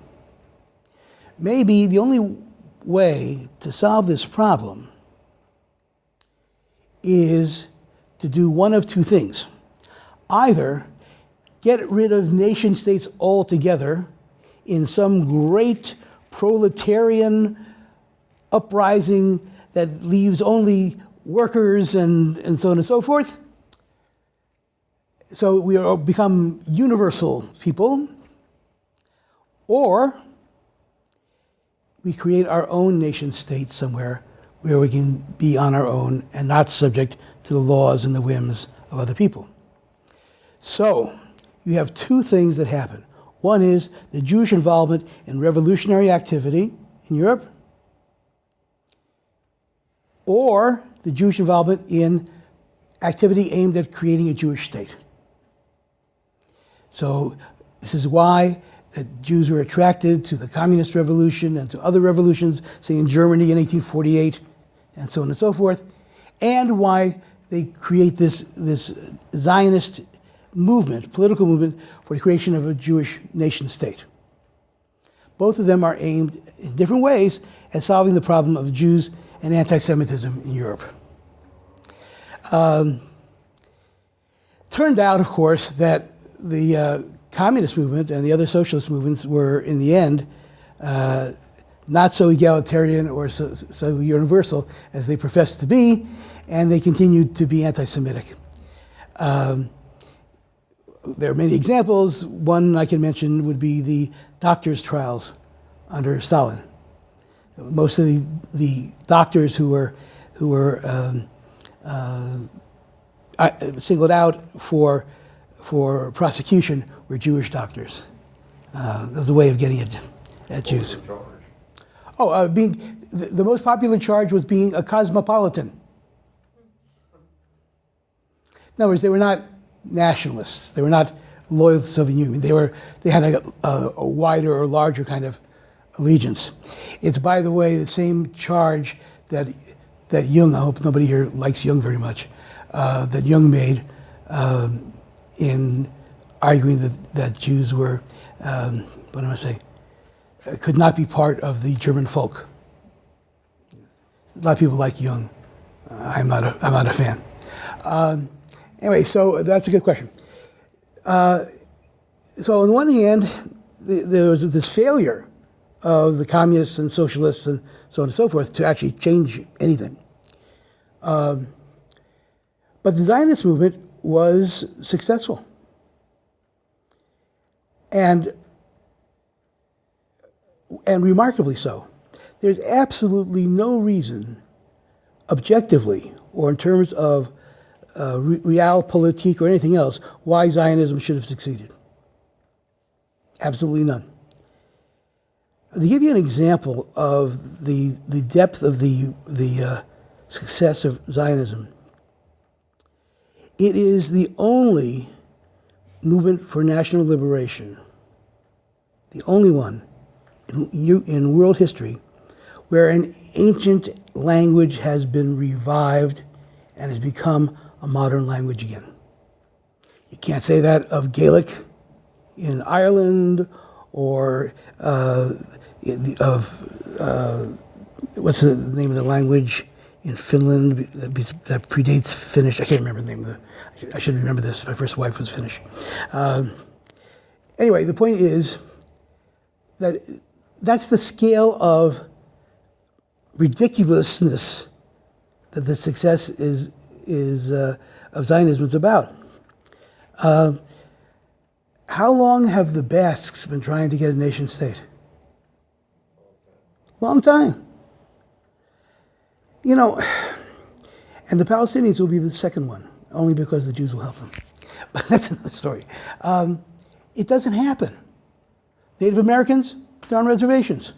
Maybe the only way to solve this problem is to do one of two things. Either get rid of nation states altogether in some great proletarian uprising that leaves only workers and so on and so forth. So we become universal people. Or we create our own nation state somewhere where we can be on our own and not subject to the laws and the whims of other people. So you have two things that happen. One is the Jewish involvement in revolutionary activity in Europe, or the Jewish involvement in activity aimed at creating a Jewish state. So this is why the Jews were attracted to the communist revolution and to other revolutions, say in Germany in 1848, and so on and so forth, and why they create this Zionist movement, political movement, for the creation of a Jewish nation state. Both of them are aimed in different ways at solving the problem of Jews and anti-Semitism in Europe. Turned out, of course, that the communist movement and the other socialist movements were, in the end, not so egalitarian or so universal as they professed to be, and they continued to be anti-Semitic. There are many examples. One I can mention would be the doctors' trials under Stalin. Most of the doctors who were singled out for prosecution were Jewish doctors. That was a way of getting it at Jews. Being the most popular charge was being a cosmopolitan. In other words, they were not nationalists. They were not loyal to the Soviet Union. They had a wider or larger kind of allegiance. It's, by the way, the same charge that Jung, I hope nobody here likes Jung very much, that Jung made in arguing that Jews were, could not be part of the German folk. A lot of people like Jung. I'm not a fan. Anyway, so that's a good question. So on one hand, there was this failure of the communists and socialists and so on and so forth to actually change anything. But the Zionist movement was successful. And remarkably so. There's absolutely no reason, objectively, or in terms of realpolitik or anything else, why Zionism should have succeeded. Absolutely none. To give you an example of the depth of the success of Zionism, it is the only movement for national liberation, the only one in world history where an ancient language has been revived and has become a modern language again. You can't say that of Gaelic in Ireland or what's the name of the language in Finland that predates Finnish? I can't remember the name of I should remember this. My first wife was Finnish. Anyway, the point is that that's the scale of ridiculousness that the success is Zionism is about. How long have the Basques been trying to get a nation state? Long time. You know, and the Palestinians will be the second one, only because the Jews will help them. But that's another story. It doesn't happen. Native Americans, they're on reservations.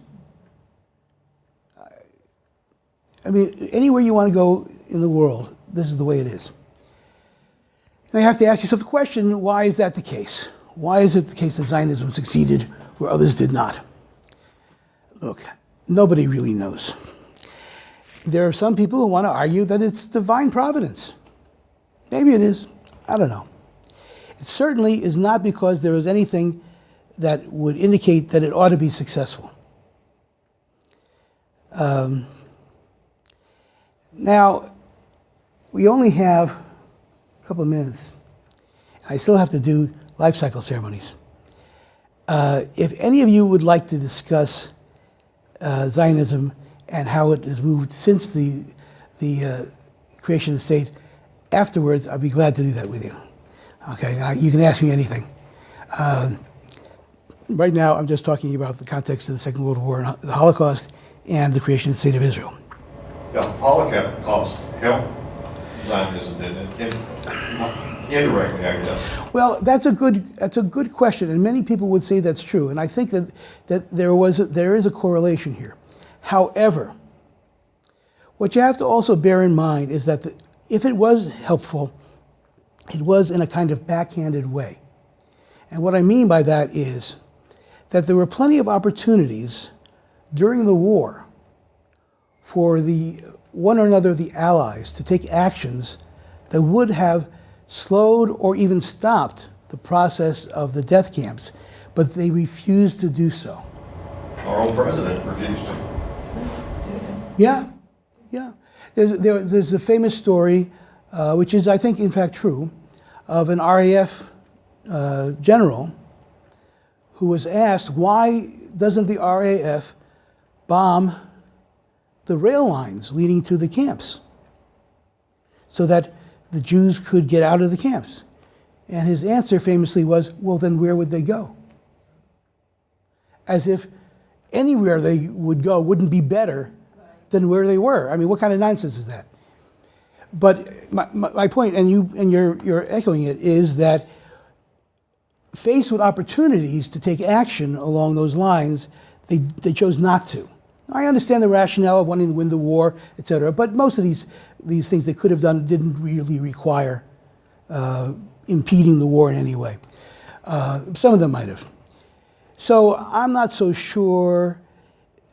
I mean, anywhere you want to go in the world, this is the way it is. Now you have to ask yourself the question, why is that the case? Why is it the case that Zionism succeeded where others did not? Look, nobody really knows. There are some people who want to argue that it's divine providence. Maybe it is. I don't know. It certainly is not because there is anything that would indicate that it ought to be successful. Now, we only have a couple of minutes. I still have to do life cycle ceremonies. If any of you would like to discuss Zionism and how it has moved since the creation of the state, afterwards, I'd be glad to do that with you. Okay, you can ask me anything. Right now, I'm just talking about the context of the Second World War and the Holocaust and the creation of the State of Israel. Yeah, Holocaust helped Zionism, didn't it? Indirectly, I guess. Well, that's a good question, and many people would say that's true. And I think that there is a correlation here. However, what you have to also bear in mind is that if it was helpful, it was in a kind of backhanded way. And what I mean by that is that there were plenty of opportunities during the war for the one or another of the allies to take actions that would have slowed or even stopped the process of the death camps, but they refused to do so. Our own president refused to. Yeah. There's a famous story, which is, I think, in fact true, of an RAF general who was asked, why doesn't the RAF bomb the rail lines leading to the camps so that the Jews could get out of the camps? And his answer famously was, well, then where would they go? As if anywhere they would go wouldn't be better than where they were. I mean, what kind of nonsense is that? But my point, and you're echoing it, is that faced with opportunities to take action along those lines, they chose not to. I understand the rationale of wanting to win the war, et cetera, but most of these things they could have done didn't really require impeding the war in any way. Some of them might have. So I'm not so sure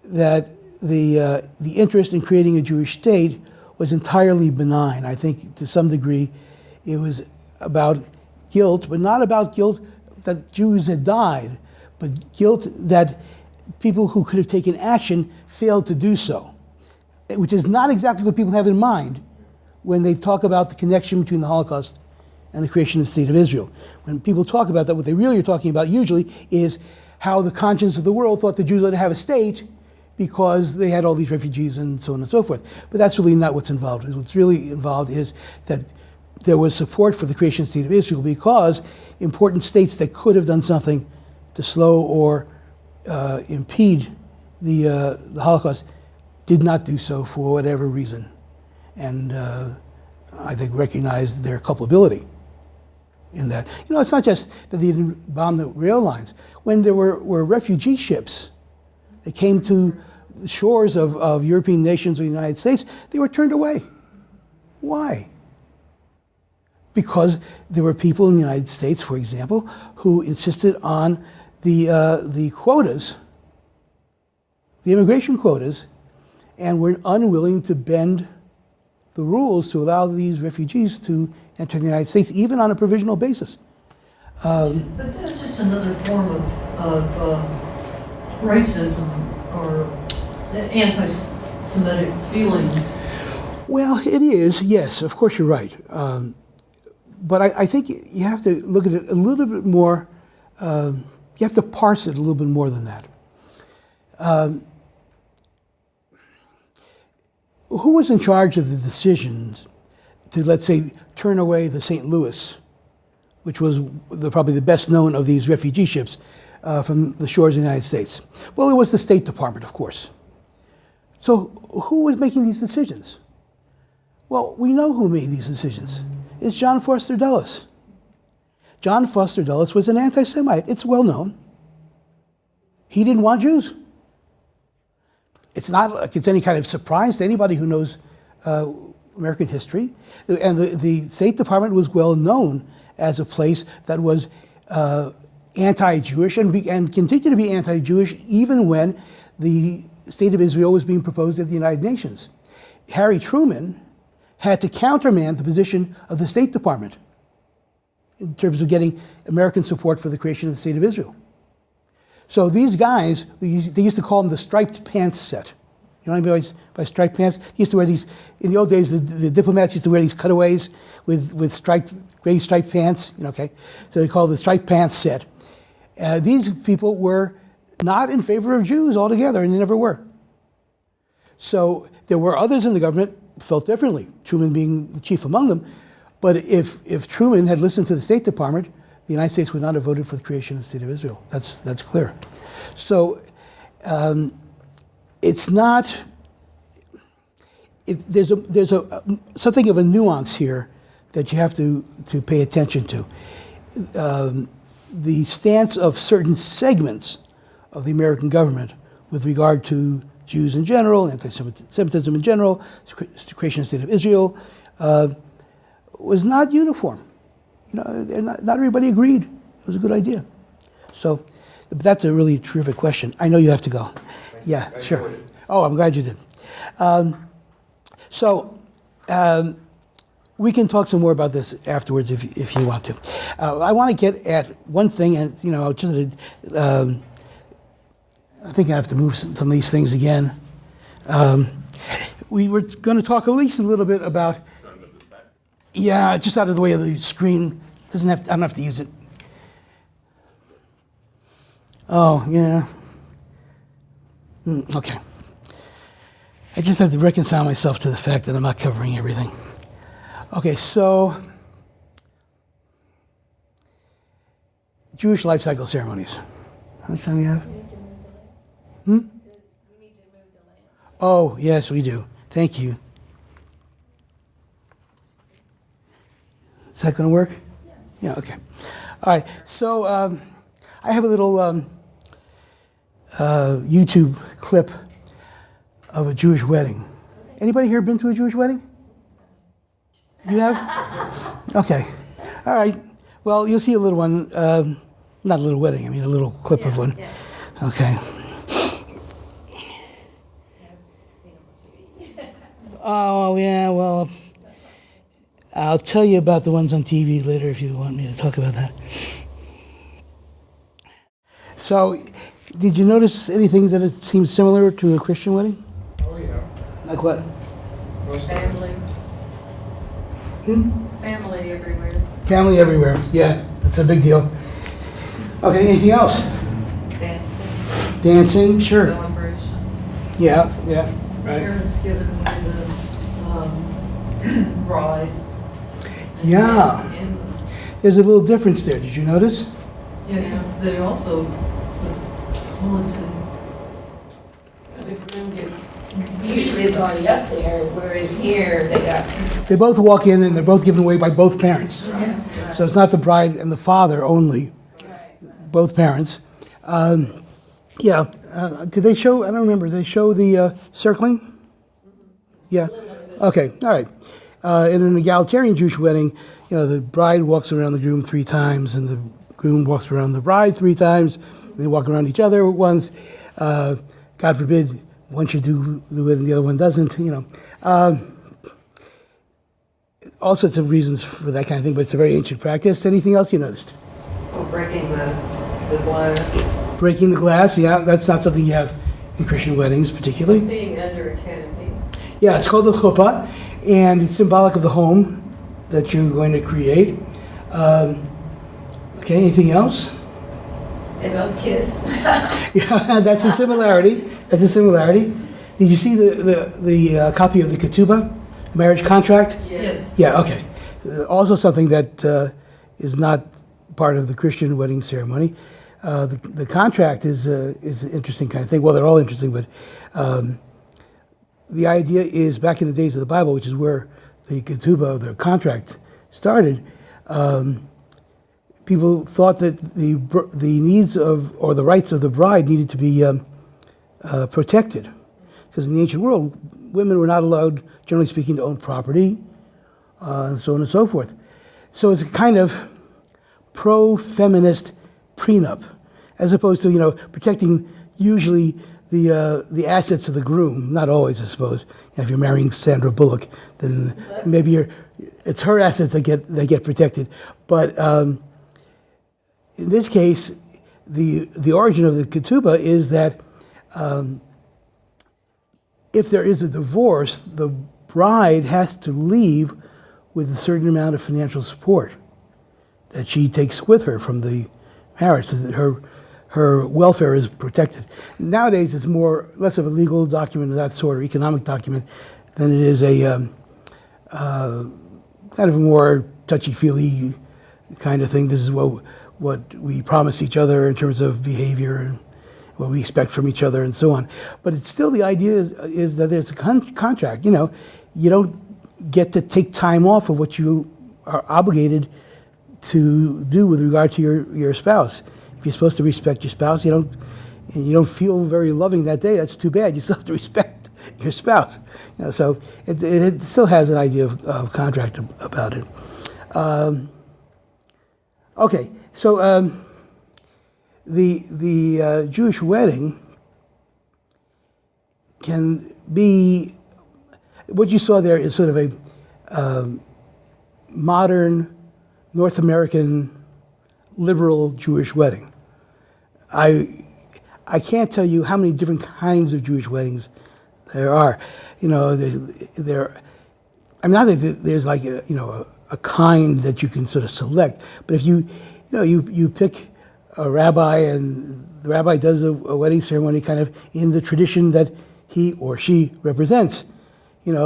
that the interest in creating a Jewish state was entirely benign. I think to some degree it was about guilt, but not about guilt that Jews had died, but guilt that people who could have taken action failed to do so, which is not exactly what people have in mind when they talk about the connection between the Holocaust and the creation of the State of Israel. When people talk about that, what they really are talking about usually is how the conscience of the world thought the Jews ought to have a state because they had all these refugees and so on and so forth. But that's really not what's involved. What's really involved is that there was support for the creation of the State of Israel because important states that could have done something to slow or impede the Holocaust did not do so for whatever reason. And I think recognized their culpability in that. You know, it's not just that they didn't bomb the rail lines. When there were refugee ships that came to the shores of European nations or the United States, they were turned away. Why? Because there were people in the United States, for example, who insisted on the quotas, the immigration quotas, and were unwilling to bend the rules to allow these refugees to enter the United States, even on a provisional basis. But that's just another form of racism or anti-Semitic feelings. Well, it is, yes, of course you're right. But I think you have to look at it a little bit more, you have to parse it a little bit more than that. Who was in charge of the decisions to, let's say, turn away the St. Louis, which was probably the best known of these refugee ships from the shores of the United States? Well, it was the State Department, of course. So who was making these decisions? Well, we know who made these decisions. It's John Foster Dulles. John Foster Dulles was an anti-Semite. It's well known. He didn't want Jews. It's not like it's any kind of surprise to anybody who knows American history. And the State Department was well known as a place that was anti-Jewish and continued to be anti-Jewish even when the State of Israel was being proposed at the United Nations. Harry Truman had to countermand the position of the State Department in terms of getting American support for the creation of the State of Israel. So these guys, they used to call them the striped pants set. You know what I mean by striped pants? They used to wear these, in the old days, the diplomats used to wear these cutaways with gray striped pants, okay? So they called it the striped pants set. These people were not in favor of Jews altogether, and they never were. So there were others in the government who felt differently, Truman being the chief among them. But if Truman had listened to the State Department, the United States would not have voted for the creation of the State of Israel. That's clear. So it's not. There's something of a nuance here that you have to pay attention to. The stance of certain segments of the American government with regard to Jews in general, anti-Semitism in general, the creation of the State of Israel, was not uniform. You know, not everybody agreed. It was a good idea. So that's a really terrific question. I know you have to go. Yeah, sure. Oh, I'm glad you did. We can talk some more about this afterwards if you want to. I want to get at one thing, and I think I have to move some of these things again. We were going to talk at least a little bit about. Yeah, just out of the way of the screen. I don't have to use it. Oh, yeah. Okay. I just have to reconcile myself to the fact that I'm not covering everything. Okay, so Jewish life cycle ceremonies. How much time do you have? Oh, yes, we do. Thank you. Is that going to work? Yeah, okay. All right, so I have a little YouTube clip of a Jewish wedding. Anybody here been to a Jewish wedding? You have? Okay. All right. Well, you'll see a little one, not a little wedding, I mean a little clip of one. Yeah. Okay. Oh, yeah, well, I'll tell you about the ones on TV later if you want me to talk about that. So, did you notice anything that it seems similar to a Christian wedding? Oh, yeah. Like what? Family. Family everywhere. Family everywhere. Yeah, that's a big deal. Okay, anything else? Dancing, Dancing, sure. celebration. Yeah, right. Parents giving away the bride. Yeah. And, There's a little difference there. Did you notice? yeah, because they also, let's see, The groom gets, usually is already up there, whereas here, they got. They both walk in and they're both given away by both parents. Yeah. So it's not the bride and the father only, both parents. Did they show, I don't remember, did they show the circling? Yeah, okay, all right. In an egalitarian Jewish wedding, the bride walks around the groom 3 times and the groom walks around the bride 3 times, and they walk around each other once. God forbid, one should do it and the other one doesn't, all sorts of reasons for that kind of thing, but it's a very ancient practice. Anything else you noticed? Well, breaking the glass. Breaking the glass, yeah, that's not something you have in Christian weddings particularly. being under a canopy. Yeah, it's called the chuppah, and it's symbolic of the home that you're going to create. Okay, anything else? They both kiss. Yeah, that's a similarity. Did you see the copy of the ketubah Marriage contract? Yes. Yeah, okay. Also something that is not part of the Christian wedding ceremony. The contract is an interesting kind of thing. Well, they're all interesting, but the idea is back in the days of the Bible, which is where the ketubah, the contract, started. People thought that the needs of or the rights of the bride needed to be protected, because in the ancient world, women were not allowed, generally speaking, to own property, and so on and so forth. So it's a kind of pro-feminist prenup, as opposed to protecting usually the assets of the groom. Not always, I suppose. If you're marrying Sandra Bullock, then maybe it's her assets that get protected. But in this case, the origin of the ketubah is that if there is a divorce, the bride has to leave with a certain amount of financial support that she takes with her from the marriage, so that her welfare is protected. Nowadays, it's less of a legal document of that sort, or economic document, than it is a kind of a more touchy-feely kind of thing. This is what we promise each other in terms of behavior and what we expect from each other and so on. But it's still, the idea is that there's a contract. You don't get to take time off of what you are obligated to do with regard to your spouse. If you're supposed to respect your spouse, you don't feel very loving that day, that's too bad. You still have to respect your spouse. So it still has an idea of contract about it. Okay, so the Jewish wedding can be, what you saw there is sort of a modern North American liberal Jewish wedding. I can't tell you how many different kinds of Jewish weddings there are. Not that there's like a kind that you can sort of select, but if you pick a rabbi, and the rabbi does a wedding ceremony kind of in the tradition that he or she represents.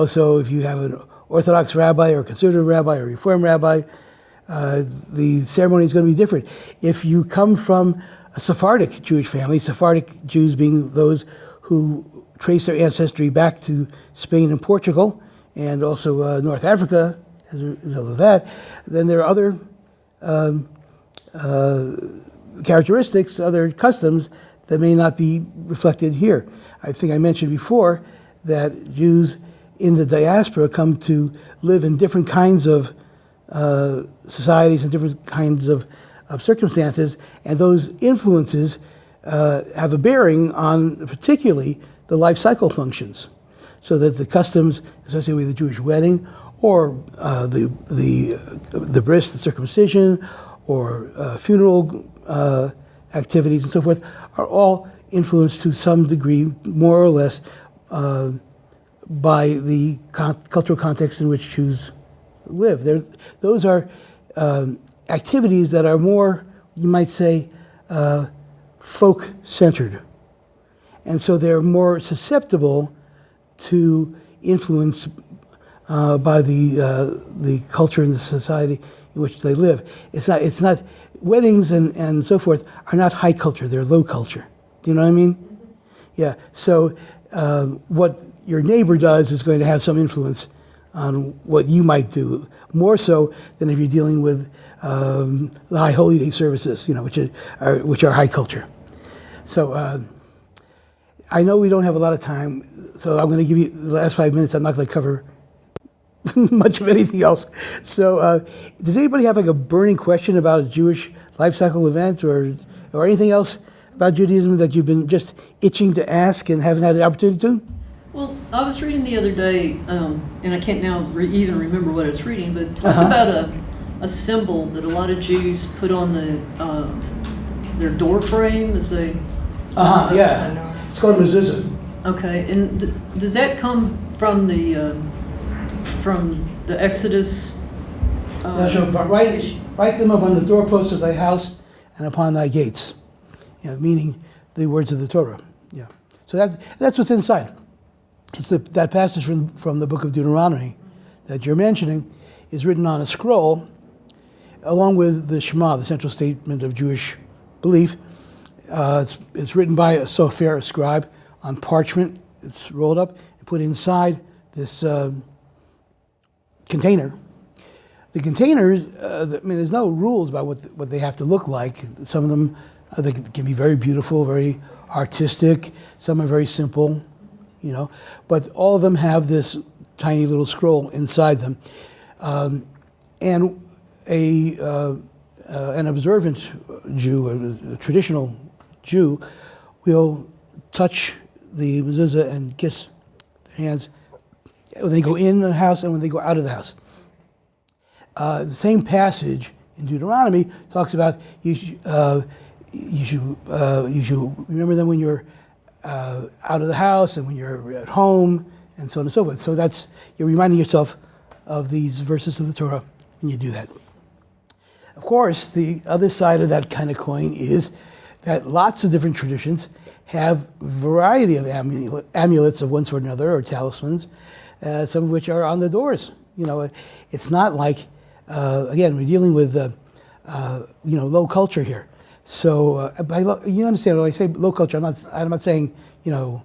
So if you have an Orthodox rabbi or a conservative rabbi or a Reform rabbi, the ceremony is going to be different. If you come from a Sephardic Jewish family, Sephardic Jews being those who trace their ancestry back to Spain and Portugal, and also North Africa as a result of that, then there are other characteristics, other customs that may not be reflected here. I think I mentioned before that Jews in the diaspora come to live in different kinds of societies and different kinds of circumstances, and those influences have a bearing on particularly the life cycle functions, so that the customs associated with the Jewish wedding, or the bris, the circumcision, or funeral activities and so forth, are all influenced to some degree, more or less, by the cultural context in which Jews live. Those are activities that are more, you might say, folk-centered. And so they're more susceptible to influence by the culture and the society in which they live. It's not weddings and so forth are not high culture, they're low culture. Do you know what I mean? Yeah, so what your neighbor does is going to have some influence on what you might do, more so than if you're dealing with the High Holy Day services, which are high culture. So I know we don't have a lot of time, so I'm going to give you the last 5 minutes. I'm not going to cover much of anything else. So does anybody have like a burning question about a Jewish life cycle event or anything else about Judaism that you've been just itching to ask and haven't had the opportunity to? Well, I was reading the other day, and I can't now even remember what I was reading, but it talked about a symbol that a lot of Jews put on their door frame as they... Yeah. It's called mezuzah. Okay, and does that come from the Exodus? Sure. Write them up on the doorposts of thy house and upon thy gates. Meaning the words of the Torah. Yeah. So that's what's inside. It's that passage from the book of Deuteronomy that you're mentioning is written on a scroll, along with the Shema, the central statement of Jewish belief. It's written by a sofer, a scribe, on parchment. It's rolled up and put inside this container. The containers, there's no rules about what they have to look like. Some of them they can be very beautiful, very artistic. Some are very simple, But all of them have this tiny little scroll inside them. And an observant Jew, a traditional Jew, will touch the mezuzah and kiss their hands when they go in the house and when they go out of the house. The same passage in Deuteronomy talks about you should remember them when you're out of the house and when you're at home and so on and so forth. So you're reminding yourself of these verses of the Torah when you do that. Of course, the other side of that kind of coin is that lots of different traditions have a variety of amulets of one sort or another, or talismans, some of which are on the doors. It's not like, again, we're dealing with, low culture here. So you understand when I say low culture, I'm not saying, I'm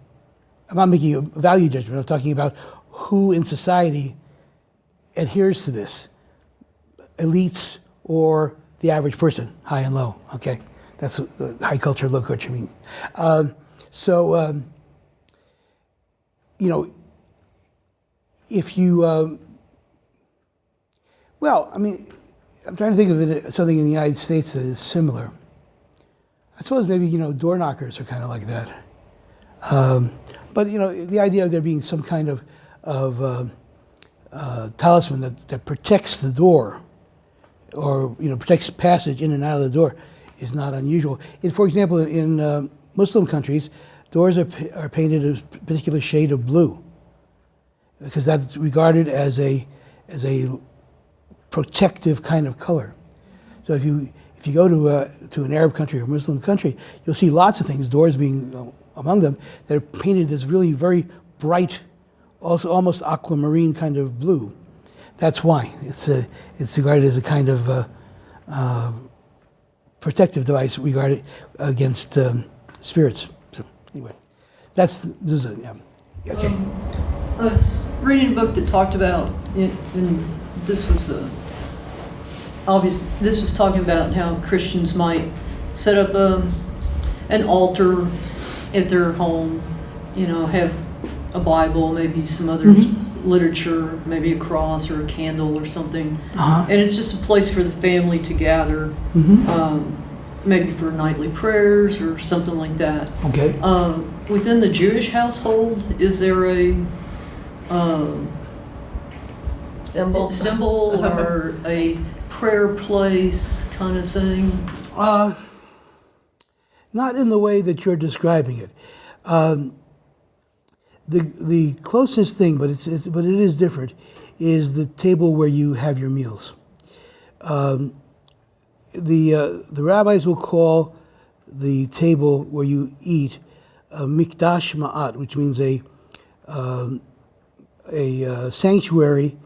not making a value judgment. I'm talking about who in society adheres to this, elites or the average person, high and low. Okay, that's what high culture, low culture means. If you, I'm trying to think of something in the United States that is similar. I suppose maybe, door knockers are kind of like that. But the idea of there being some kind of talisman that protects the door, or protects passage in and out of the door, is not unusual. For example, in Muslim countries, doors are painted a particular shade of blue, because that's regarded as a protective kind of color. So if you go to an Arab country or Muslim country, you'll see lots of things, doors being among them, that are painted this really very bright, also almost aquamarine kind of blue. That's why it's regarded as a kind of protective device regarded against spirits. So anyway, okay. I was reading a book that talked about it, and this was obvious. This was talking about how Christians might set up an altar at their home, have a Bible, maybe some other literature, maybe a cross or a candle or something. And it's just a place for the family to gather, maybe for nightly prayers or something like that. Okay. Within the Jewish household, is there a symbol or a prayer place kind of thing? Not in the way that you're describing it. The closest thing, but it is different, is the table where you have your meals. The rabbis will call the table where you eat a mikdash ma'at, which means a sanctuary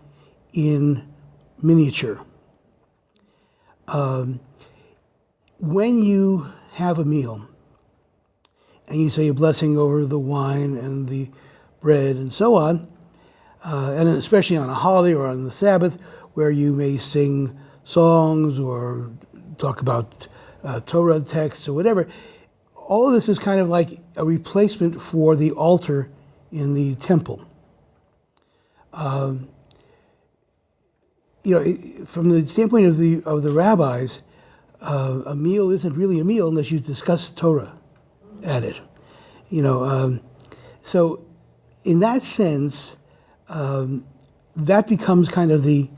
in miniature. When you have a meal and you say a blessing over the wine and the bread and so on, and especially on a holiday or on the Sabbath, where you may sing songs or talk about Torah texts or whatever, all of this is kind of like a replacement for the altar in the temple. From the standpoint of the rabbis, a meal isn't really a meal unless you discuss Torah at it. So in that sense, that becomes kind of the,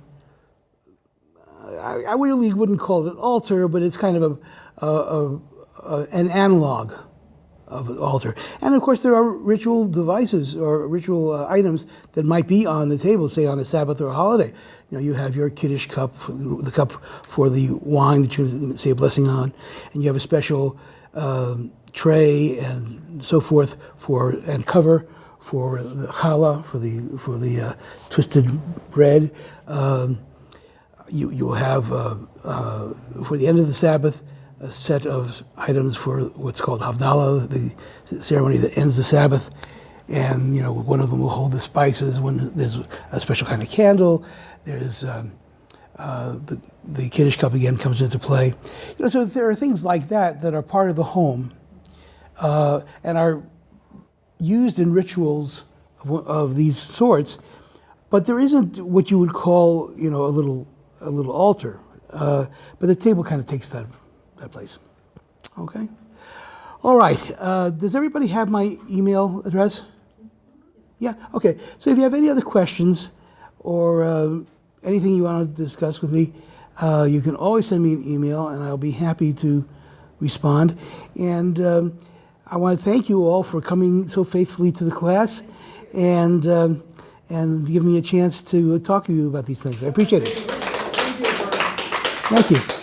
I really wouldn't call it an altar, but it's kind of an analog of an altar. And of course there are ritual devices or ritual items that might be on the table, say on a Sabbath or a holiday. You have your Kiddush cup, the cup for the wine that you say a blessing on, and you have a special tray and so forth and cover for the challah, for the twisted bread. You will have for the end of the Sabbath a set of items for what's called Havdalah, the ceremony that ends the Sabbath. And one of them will hold the spices. There's a special kind of candle. There's the Kiddush cup again comes into play. So there are things like that are part of the home and are used in rituals of these sorts. But there isn't what you would call a little altar. But the table kind of takes that place. Okay. All right. Does everybody have my email address? Yeah. Okay. So if you have any other questions or anything you want to discuss with me, you can always send me an email, and I'll be happy to respond. And I want to thank you all for coming so faithfully to the class and give me a chance to talk to you about these things. I appreciate it. Thank you.